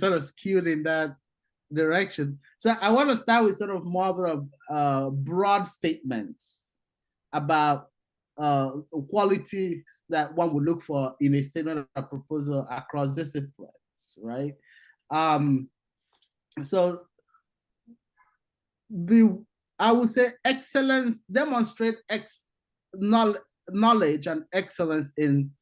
Speaker 8: sort of skewed in that direction. So I want to start with sort of more of broad statements about qualities that one would look for in a statement of proposal across disciplines, right? So I would say excellence, demonstrate knowledge and excellence in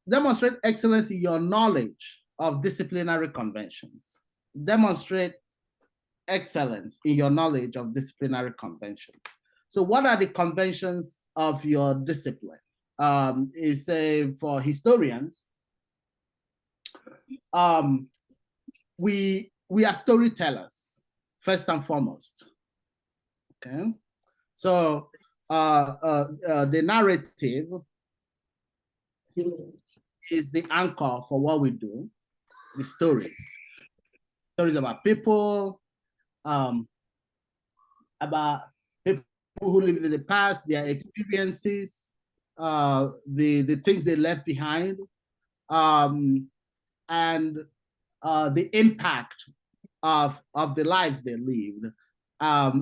Speaker 8: your knowledge of disciplinary conventions. Demonstrate excellence in your knowledge of disciplinary conventions. So what are the conventions of your discipline? For historians, we are storytellers, first and foremost. Okay, so the narrative is the anchor for what we do. The stories about people, about people who lived in the past, their experiences, the things they left behind, and the impact of the lives they lived,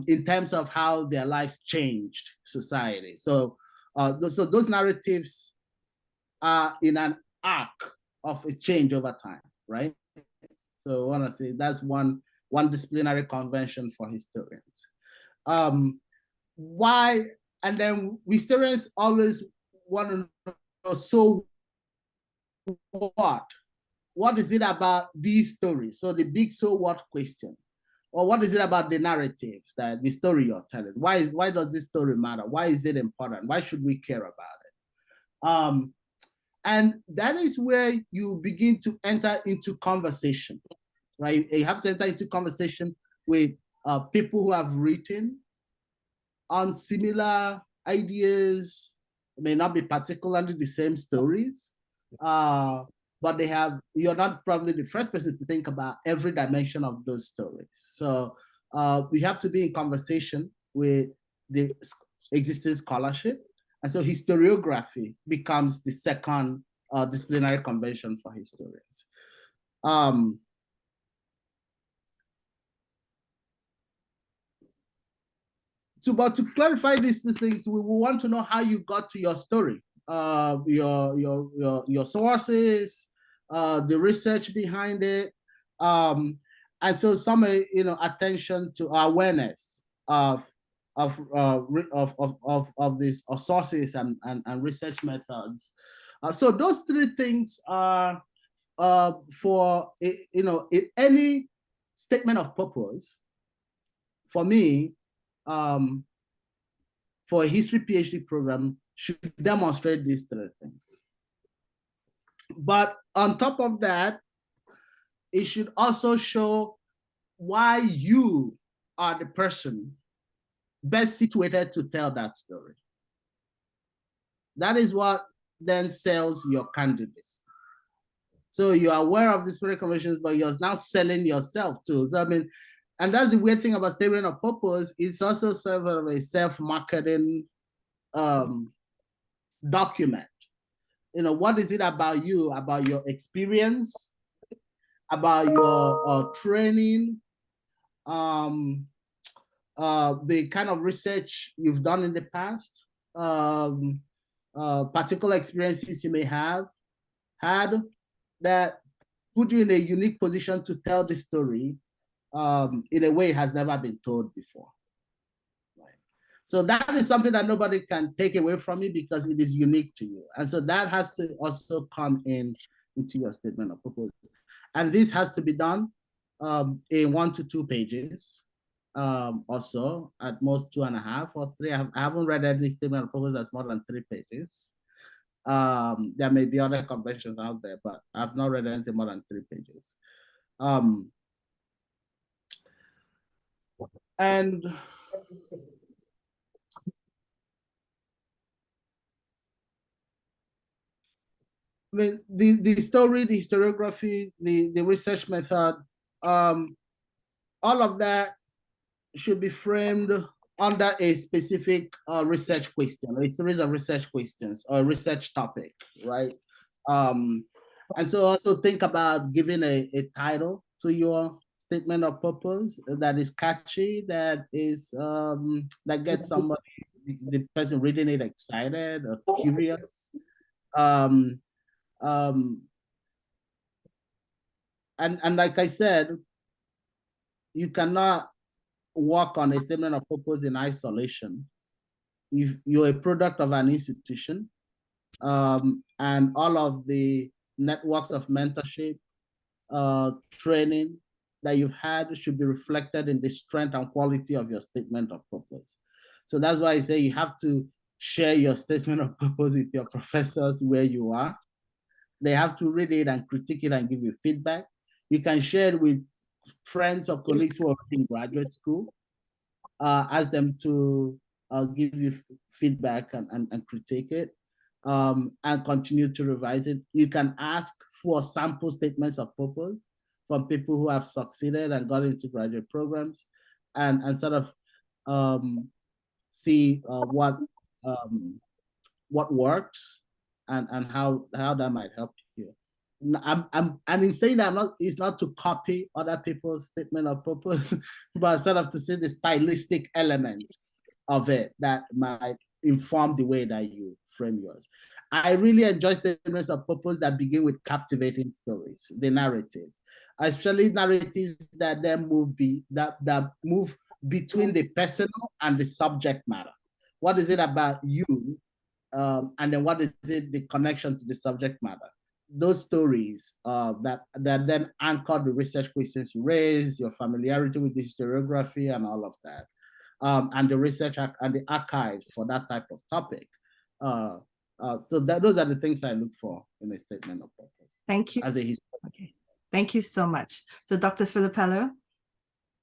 Speaker 8: in terms of how their lives changed society. So those narratives are in an arc of a change over time, right? So I want to say that's one disciplinary convention for historians. Why? And then historians always want to know, so what? What is it about these stories? So the big so what question. Or what is it about the narrative, that the story you're telling? Why does this story matter? Why is it important? Why should we care about it? And that is where you begin to enter into conversation, right? You have to enter into conversation with people who have written on similar ideas. It may not be particularly the same stories, but you're not probably the first person to think about every dimension of those stories. So we have to be in conversation with the existing scholarship. And so historiography becomes the second disciplinary convention for historians. But to clarify these two things, we will want to know how you got to your story, your sources, the research behind it, and so some attention to awareness of these sources and research methods. So those three things are for any statement of purpose. For me, for a history PhD program, should demonstrate these three things. But on top of that, it should also show why you are the person best situated to tell that story. That is what then sells your candidacy. So you're aware of these conventions, but you're now selling yourself too. So I mean, and that's the weird thing about statement of purpose. It's also sort of a self-marketing document. What is it about you, about your experience, about your training, the kind of research you've done in the past, particular experiences you may have had that put you in a unique position to tell the story in a way it has never been told before. Right? So that is something that nobody can take away from you because it is unique to you. And so that has to also come into your statement of purpose. And this has to be done in 1 to 2 pages or so, at most 2.5 or 3. I haven't read any statement of purpose that's more than 3 pages. There may be other conventions out there, but I've not read anything more than 3 pages. And the story, the historiography, the research method, all of that should be framed under a specific research question, or a series of research questions or research topic, right? And so also think about giving a title to your statement of purpose that is catchy, that is that gets somebody, the person reading it, excited or curious. And like I said, you cannot work on a statement of purpose in isolation. If you're a product of an institution, and all of the networks of mentorship, training that you've had should be reflected in the strength and quality of your statement of purpose. So that's why I say you have to share your statement of purpose with your professors where you are. They have to read it and critique it and give you feedback. You can share it with friends or colleagues who are in graduate school. Ask them to give you feedback and critique it, and continue to revise it. You can ask for sample statements of purpose from people who have succeeded and got into graduate programs, and sort of see what works and how that might help you. And in saying that, it's not to copy other people's statement of purpose, but sort of to see the stylistic elements of it that might inform the way that you frame yours. I really enjoy statements of purpose that begin with captivating stories, the narrative, especially narratives that then that move between the personal and the subject matter. What is it about you? And then what is it, the connection to the subject matter? Those stories that then anchor the research questions you raise, your familiarity with the historiography and all of that, and the research and the archives for that type of topic. So those are the things I look for in a statement of purpose.
Speaker 5: Thank you.
Speaker 8: As a
Speaker 5: Okay. Thank you so much. So Dr. Filippello,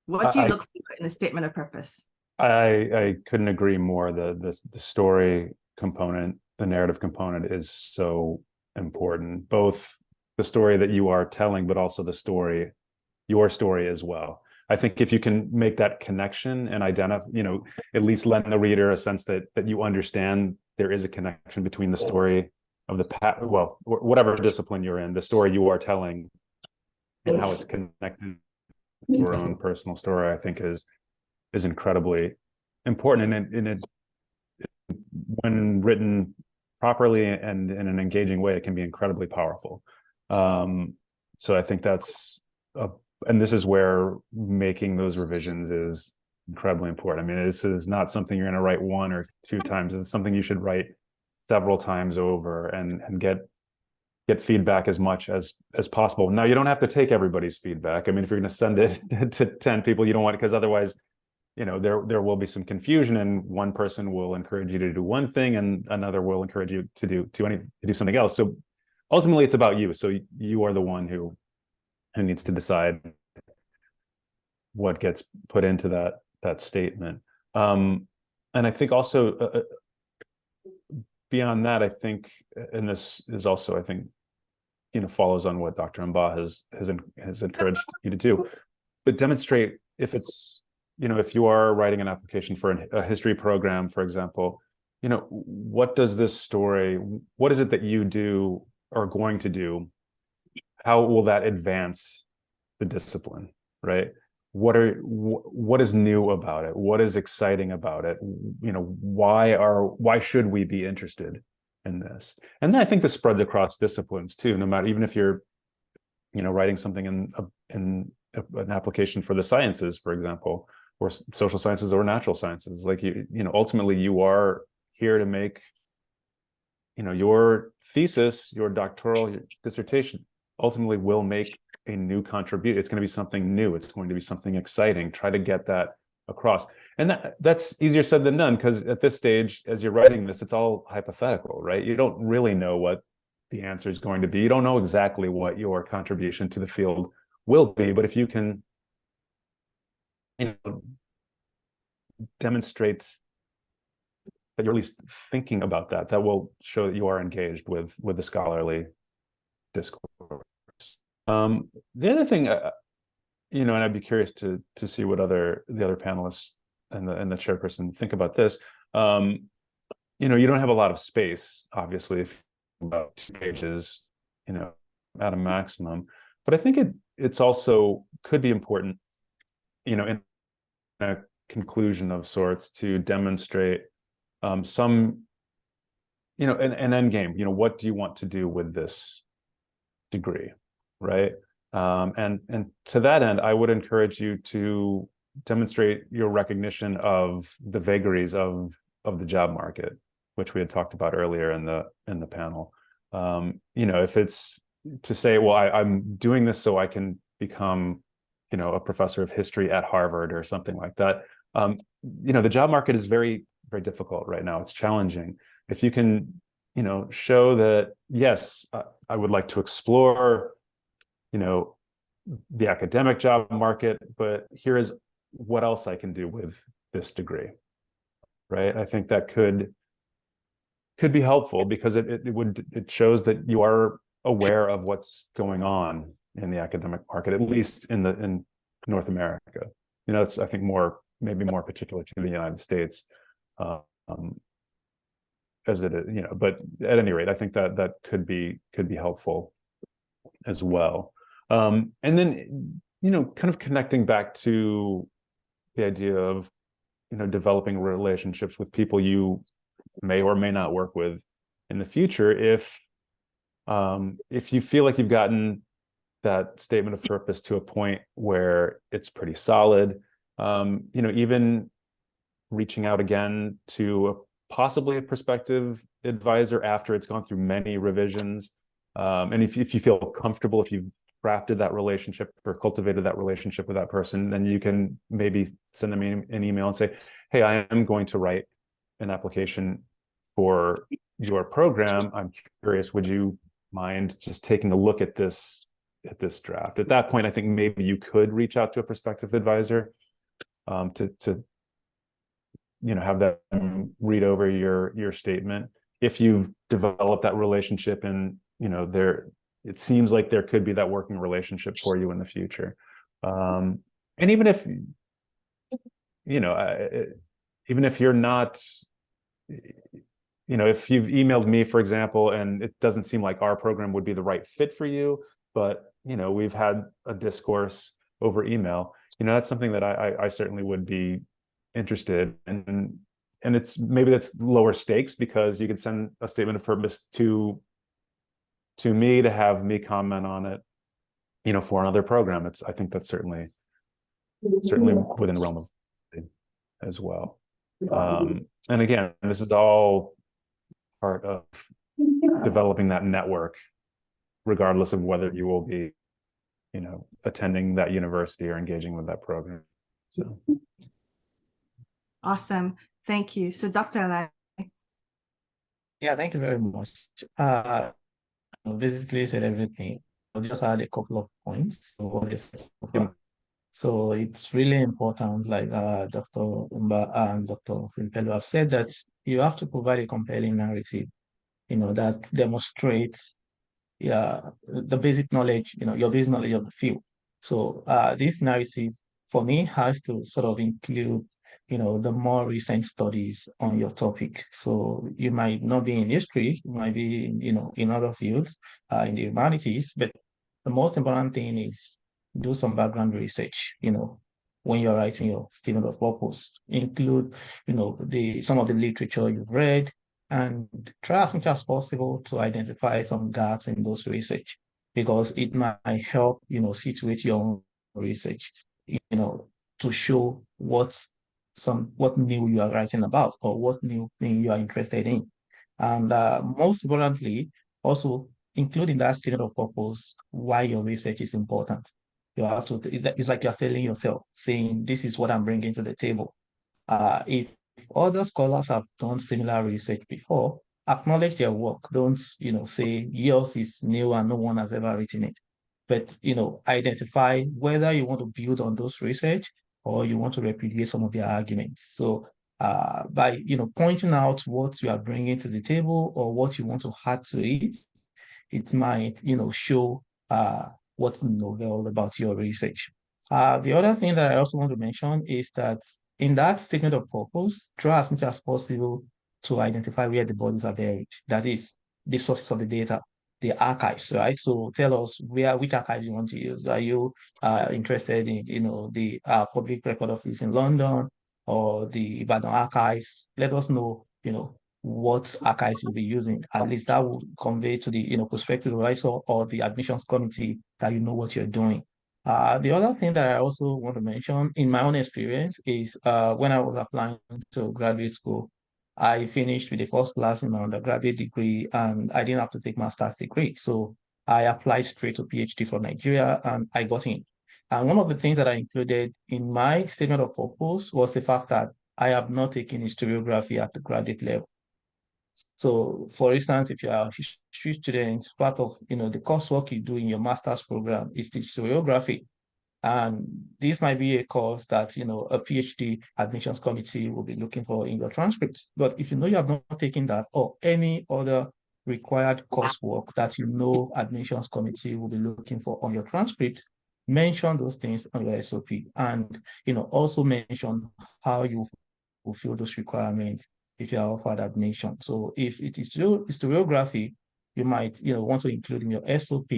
Speaker 5: what do you look for in a statement of purpose?
Speaker 7: I couldn't agree more. The story component, the narrative component is so important, both the story that you are telling, but also the story, your story as well. I think if you can make that connection and identify, at least lend the reader a sense that you understand there is a connection between the story of the past, well, whatever discipline you're in, the story you are telling and how it's connected to your own personal story, I think is incredibly important. And when written properly and in an engaging way, it can be incredibly powerful. So I think that's and this is where making those revisions is incredibly important. I mean, this is not something you're going to write 1 or 2 times. It's something you should write several times over and get feedback as much as possible. Now, you don't have to take everybody's feedback. I mean, if you're going to send it to 10 people, you don't want it, because otherwise, there will be some confusion, and one person will encourage you to do one thing and another will encourage you to do something else. So ultimately, it's about you. So you are the one who needs to decide what gets put into that statement. And I think also beyond that, I think, and this is also, I think, follows on what Dr. Mba has encouraged you to do, but demonstrate if it's, if you are writing an application for a history program, for example, what does this story, what is it that you do or going to do? How will that advance the discipline, right? What is new about it? What is exciting about it? Why should we be interested in this? And then I think this spreads across disciplines too, no matter, even if you're, writing something in an application for the sciences, for example, or social sciences or natural sciences, like ultimately you are here to make, your thesis, your doctoral, your dissertation ultimately will make a new contribution. It's going to be something new. It's going to be something exciting. Try to get that across. And that's easier said than done, because at this stage, as you're writing this, it's all hypothetical, right? You don't really know what the answer is going to be. You don't know exactly what your contribution to the field will be, but if you can demonstrate that you're at least thinking about that, that will show that you are engaged with the scholarly discourse. The other thing, and I'd be curious to see what the other panelists and the chairperson think about this. You don't have a lot of space, obviously, if about 2 pages, at a maximum. But I think it's also could be important, in a conclusion of sorts, to demonstrate some, an end game. What do you want to do with this degree, right? And to that end, I would encourage you to demonstrate your recognition of the vagaries of the job market, which we had talked about earlier in the panel. If it's to say, well, I'm doing this so I can become, a professor of history at Harvard or something like that. The job market is very, very difficult right now. It's challenging. If you can, show that, yes, I would like to explore, the academic job market, but here is what else I can do with this degree, right? I think that could be helpful, because it shows that you are aware of what's going on in the academic market, at least in North America. It's, I think, maybe more particular to the United States, as it is, but at any rate, I think that could be helpful as well. And then, kind of connecting back to the idea of, developing relationships with people you may or may not work with in the future, if you feel like you've gotten that statement of purpose to a point where it's pretty solid, even reaching out again to possibly a prospective advisor after it's gone through many revisions. And if you feel comfortable, if you've crafted that relationship or cultivated that relationship with that person, then you can maybe send them an email and say, hey, I am going to write an application for your program. I'm curious, would you mind just taking a look at this draft? At that point, I think maybe you could reach out to a prospective advisor to have them read over your statement. If you've developed that relationship and it seems like there could be that working relationship for you in the future. And even if you're not, if you've emailed me, for example, and it doesn't seem like our program would be the right fit for you, but we've had a discourse over email, that's something that I certainly would be interested in. And maybe that's lower stakes because you could send a statement of purpose to me to have me comment on it, for another program. I think that's certainly within the realm of as well. And again, this is all part of developing that network, regardless of whether you will be, attending that university or engaging with that program. So.
Speaker 5: Awesome. Thank you. So Dr. Alai.
Speaker 6: Yeah, thank you very much. Basically said everything. I just add a couple of points to what you said so far. So it's really important, like Dr. Umba and Dr. Frimpello have said, that you have to provide a compelling narrative, that demonstrates the basic knowledge, your basic knowledge of the field. So this narrative, for me, has to sort of include, the more recent studies on your topic. So you might not be in history, you might be, in other fields, in the humanities, but the most important thing is do some background research, when you're writing your statement of purpose. Include, some of the literature you've read, and try as much as possible to identify some gaps in those research, because it might help, situate your own research, to show what new you are writing about or what new thing you are interested in. And most importantly, also include in that statement of purpose why your research is important. You have to, it's like you're selling yourself, saying, this is what I'm bringing to the table. If other scholars have done similar research before, acknowledge their work. Don't, say yours is new and no one has ever written it. But, identify whether you want to build on those research or you want to repudiate some of their arguments. So by, pointing out what you are bringing to the table or what you want to add to it, it might, show what's novel about your research. The other thing that I also want to mention is that in that statement of purpose, try as much as possible to identify where the bodies are buried. That is, the sources of the data, the archives, right? So tell us which archives you want to use. Are you interested in, the Public Record Office in London or the Ibadan archives? Let us know, what archives you'll be using. At least that will convey to the, prospective advisor or the admissions committee that you know what you're doing. The other thing that I also want to mention in my own experience is when I was applying to graduate school, I finished with the first class in my undergraduate degree and I didn't have to take master's degree. So I applied straight to PhD from Nigeria and I got in. And one of the things that I included in my statement of purpose was the fact that I have not taken historiography at the graduate level. So, for instance, if you are a history student, part of the coursework you do in your master's program is historiography. And this might be a course that a PhD admissions committee will be looking for in your transcripts. But if you have not taken that or any other required coursework that admissions committee will be looking for on your transcript, mention those things on your SOP, and also mention how you fulfill those requirements if you are offered admission. So if it is historiography, you might want to include in your SOP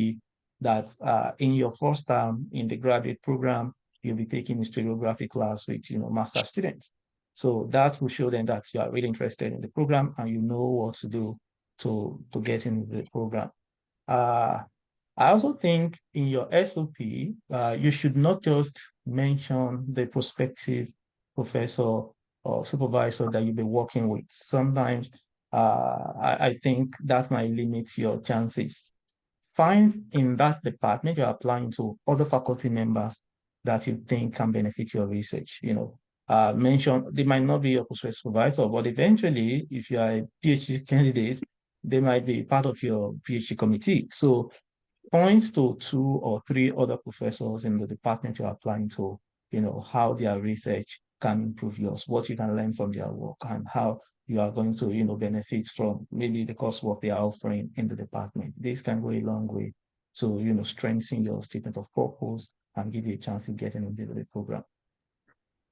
Speaker 6: that in your first term in the graduate program, you'll be taking historiography class with master students. So that will show them that you are really interested in the program and you know what to do to get into the program. I also think in your SOP, you should not just mention the prospective professor or supervisor that you'll be working with. Sometimes I think that might limit your chances. Find in that department you're applying to other faculty members that you think can benefit your research. Mention they might not be your prospective supervisor, but eventually, if you are a PhD candidate, they might be part of your PhD committee. So point to 2 or 3 other professors in the department you're applying to, how their research can improve yours, what you can learn from their work, and how you are going to, benefit from maybe the coursework they are offering in the department. This can go a long way to, strengthen your statement of purpose and give you a chance of getting into the program.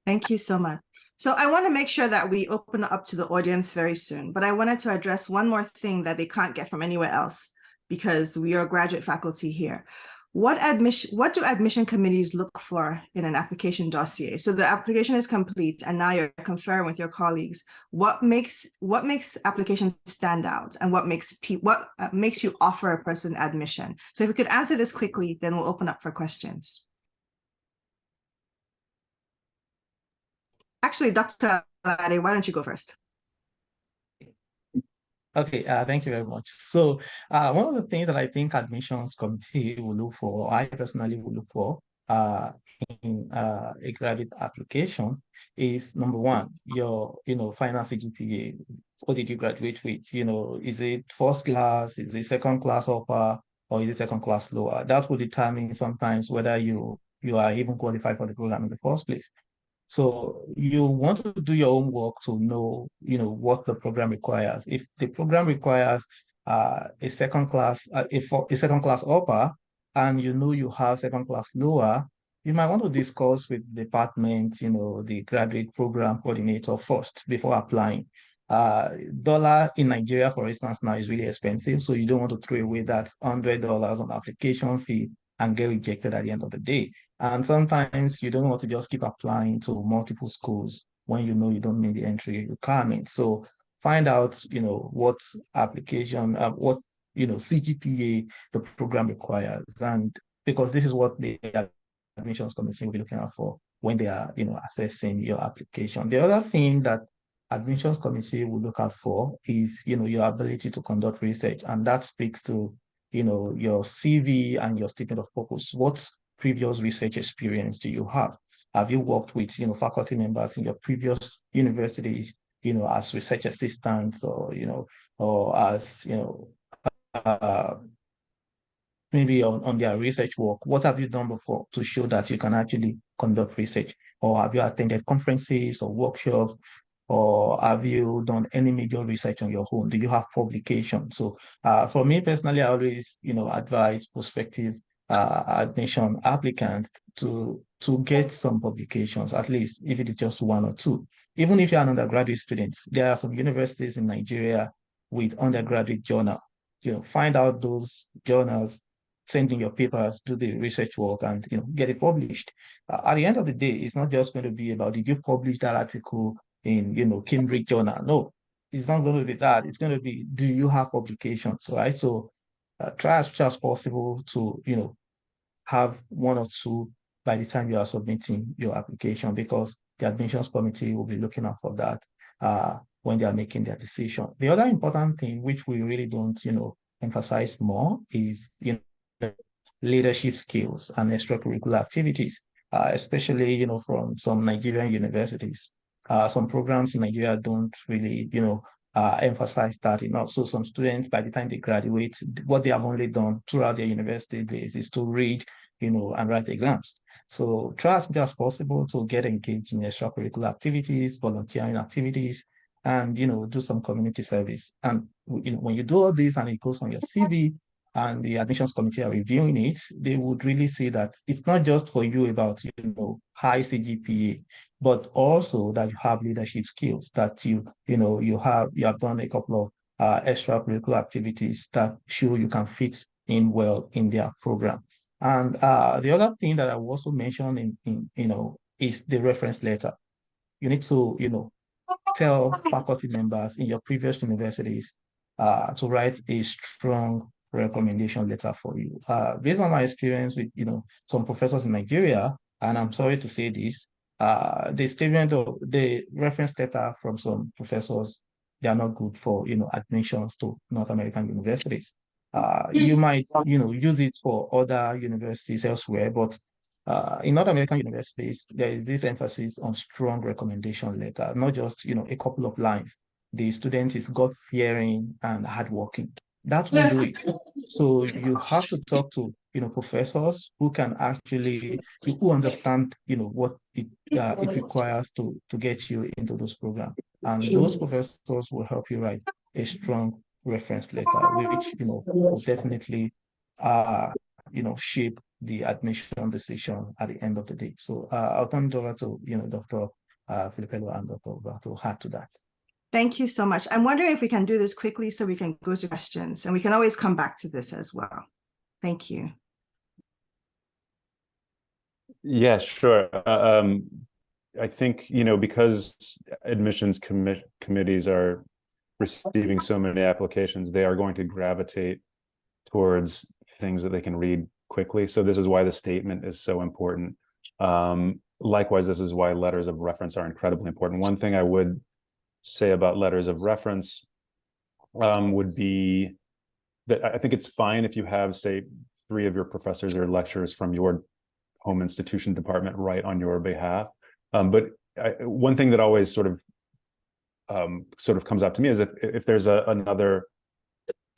Speaker 5: Thank you so much. So I want to make sure that we open up to the audience very soon, but I wanted to address one more thing that they can't get from anywhere else, because we are graduate faculty here. What do admission committees look for in an application dossier? So the application is complete and now you're conferring with your colleagues. What makes applications stand out, and what makes you offer a person admission? So if we could answer this quickly, then we'll open up for questions. Actually, Dr. Alade, why don't you go first?
Speaker 6: Okay, thank you very much. So one of the things that I think admissions committee will look for, or I personally will look for in a graduate application is, number one, your final CGPA. What did you graduate with? Is it first class, is it second class upper, or is it second class lower? That will determine sometimes whether you are even qualified for the program in the first place. So you want to do your own work to know, what the program requires. If the program requires a second class upper, and you have second class lower, you might want to discuss with the department, the graduate program coordinator first before applying. Dollar in Nigeria, for instance, now is really expensive, so you don't want to throw away that $100 on application fee and get rejected at the end of the day. And sometimes you don't want to just keep applying to multiple schools when you know you don't meet the entry requirements. So find out, what application, what, CGPA the program requires. And because this is what the admissions committee will be looking out for when they are, assessing your application. The other thing that admissions committee will look out for is, your ability to conduct research. And that speaks to, your CV and your statement of purpose. What previous research experience do you have? Have you worked with, faculty members in your previous universities, as research assistants, or, or as, maybe on their research work? What have you done before to show that you can actually conduct research? Or have you attended conferences or workshops? Or have you done any major research on your own? Do you have publications? So for me personally, I always, advise prospective admission applicants to get some publications, at least if it is just 1 or 2. Even if you're an undergraduate student, there are some universities in Nigeria with undergraduate journal. Find out those journals, send in your papers, do the research work, and get it published. At the end of the day, it's not just going to be about, did you publish that article in Cambridge Journal? No, it's not going to be that. It's going to be, do you have publications, right? So try as much as possible to have 1 or 2 by the time you are submitting your application, because the admissions committee will be looking out for that when they are making their decision. The other important thing, which we really don't emphasize more, is leadership skills and extracurricular activities, especially from some Nigerian universities. Some programs in Nigeria don't really emphasize that enough. So some students, by the time they graduate, what they have only done throughout their university days is to read, and write exams. So try as much as possible to get engaged in extracurricular activities, volunteering activities, and do some community service. And when you do all this and it goes on your CV, and the admissions committee are reviewing it, they would really see that it's not just for you about high CGPA, but also that you have leadership skills, that you have done a couple of extracurricular activities that show you can fit in well in their program. And the other thing that I will also mention is the reference letter. You need to tell faculty members in your previous universities to write a strong recommendation letter for you. Based on my experience with, some professors in Nigeria, and I'm sorry to say this, the statement of the reference letter from some professors, they are not good for, admissions to North American universities. You might, use it for other universities elsewhere, but in North American universities, there is this emphasis on strong recommendation letter, not just, a couple of lines. The student is God-fearing and hardworking. That will do it. So you have to talk to, professors who can actually, who understand, what it requires to get you into those programs. And those professors will help you write a strong reference letter, which, will definitely, shape the admission decision at the end of the day. So I'll turn it over to, Dr. Filipello and Dr. Oba to add to that.
Speaker 5: Thank you so much. I'm wondering if we can do this quickly so we can go to questions, and we can always come back to this as well. Thank you.
Speaker 7: Yeah, sure. I think, because admissions committees are receiving so many applications, they are going to gravitate towards things that they can read quickly. So this is why the statement is so important. Likewise, this is why letters of reference are incredibly important. One thing I would say about letters of reference would be that I think it's fine if you have, say, 3 of your professors or lecturers from your home institution department write on your behalf. But one thing that always sort of comes out to me is if there's another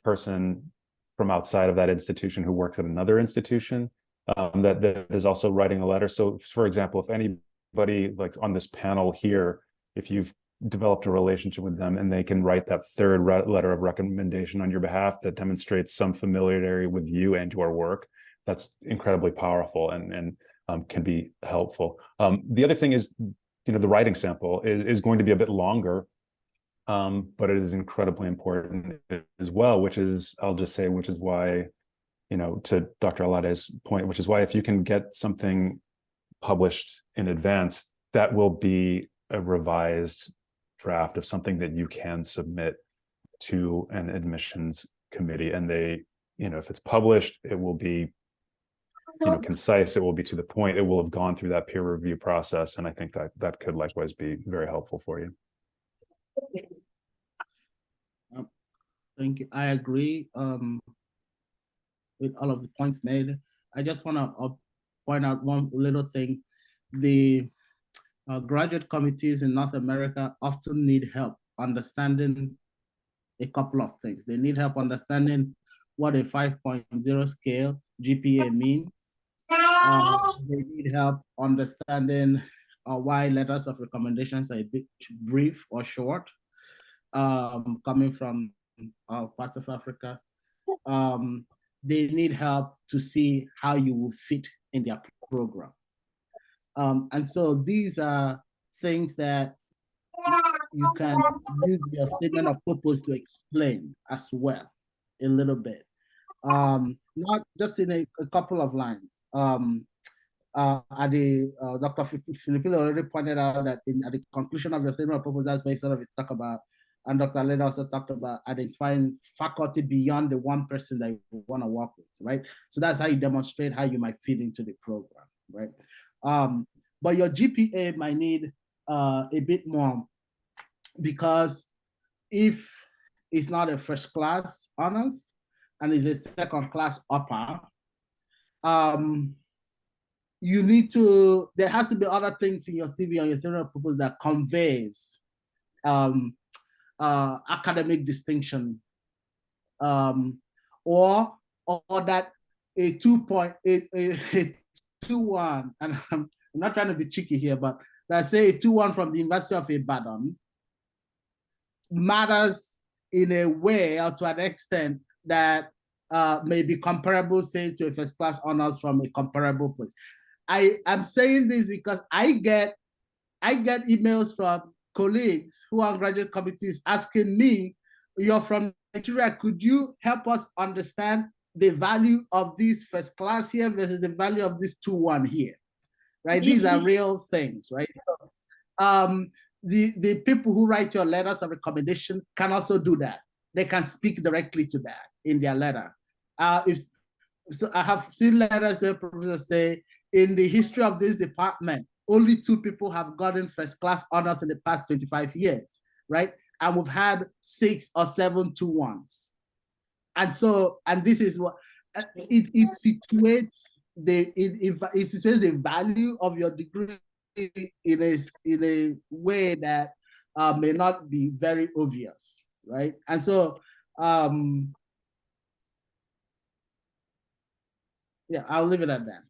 Speaker 7: person from outside of that institution who works at another institution that is also writing a letter. So, for example, if anybody like on this panel here, if you've developed a relationship with them and they can write that third letter of recommendation on your behalf that demonstrates some familiarity with you and your work, that's incredibly powerful and can be helpful. The other thing is, the writing sample is going to be a bit longer, but it is incredibly important as well, which is, I'll just say, which is why, to Dr. Alade's point, which is why if you can get something published in advance, that will be a revised draft of something that you can submit to an admissions committee. And they, if it's published, it will be, concise, it will be to the point, it will have gone through that peer review process. And I think that could likewise be very helpful for you.
Speaker 8: Thank you. I agree with all of the points made. I just want to point out one little thing. The graduate committees in North America often need help understanding a couple of things. They need help understanding what a 5.0 scale GPA means. They need help understanding why letters of recommendations are a bit brief or short, coming from parts of Africa. They need help to see how you will fit in their program. And so these are things that you can use your statement of purpose to explain as well a little bit. Not just in a couple of lines. Dr. Filipillo already pointed out that at the conclusion of your statement of purpose, that's based on what we talk about. And Dr. Aleda also talked about identifying faculty beyond the one person that you want to work with, right? So that's how you demonstrate how you might fit into the program, right? But your GPA might need a bit more, because if it's not a first class honors and it's a second class upper, you need to, there has to be other things in your CV or your statement of purpose that conveys academic distinction, or that a 2.1, and I'm not trying to be cheeky here, but let's say a 2.1 from the University of Ibadan matters in a way or to an extent that may be comparable, say, to a first class honors from a comparable place. I'm saying this because I get emails from colleagues who are on graduate committees asking me, you're from Nigeria, could you help us understand the value of this first class here versus the value of this 2.1 here, right? These are real things, right? So, the people who write your letters of recommendation can also do that. they can speak directly to that in their letter. So I have seen letters where professors say, in the history of this department, only 2 people have gotten first class honors in the past 25 years, right? And we've had 6 or 7 2-1s. And so, and this is what it situates the value of your degree in a way that may not be very obvious, right? And so, yeah, I'll leave it at that.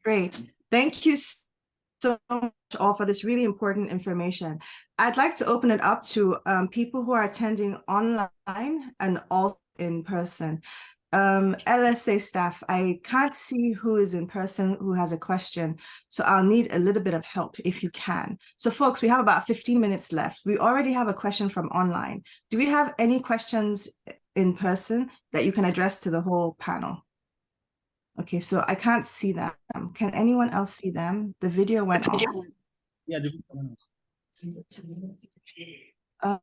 Speaker 5: Great. Thank you so much all for this really important information. I'd like to open it up to people who are attending online and also in person. LSA staff, I can't see who is in person who has a question, so I'll need a little bit of help if you can. So folks, we have about 15 minutes left. We already have a question from online. Do we have any questions in person that you can address to the whole panel? Okay, so I can't see them. Can anyone else see them? The video went off.
Speaker 8: Yeah.
Speaker 5: Uh,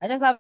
Speaker 9: I just have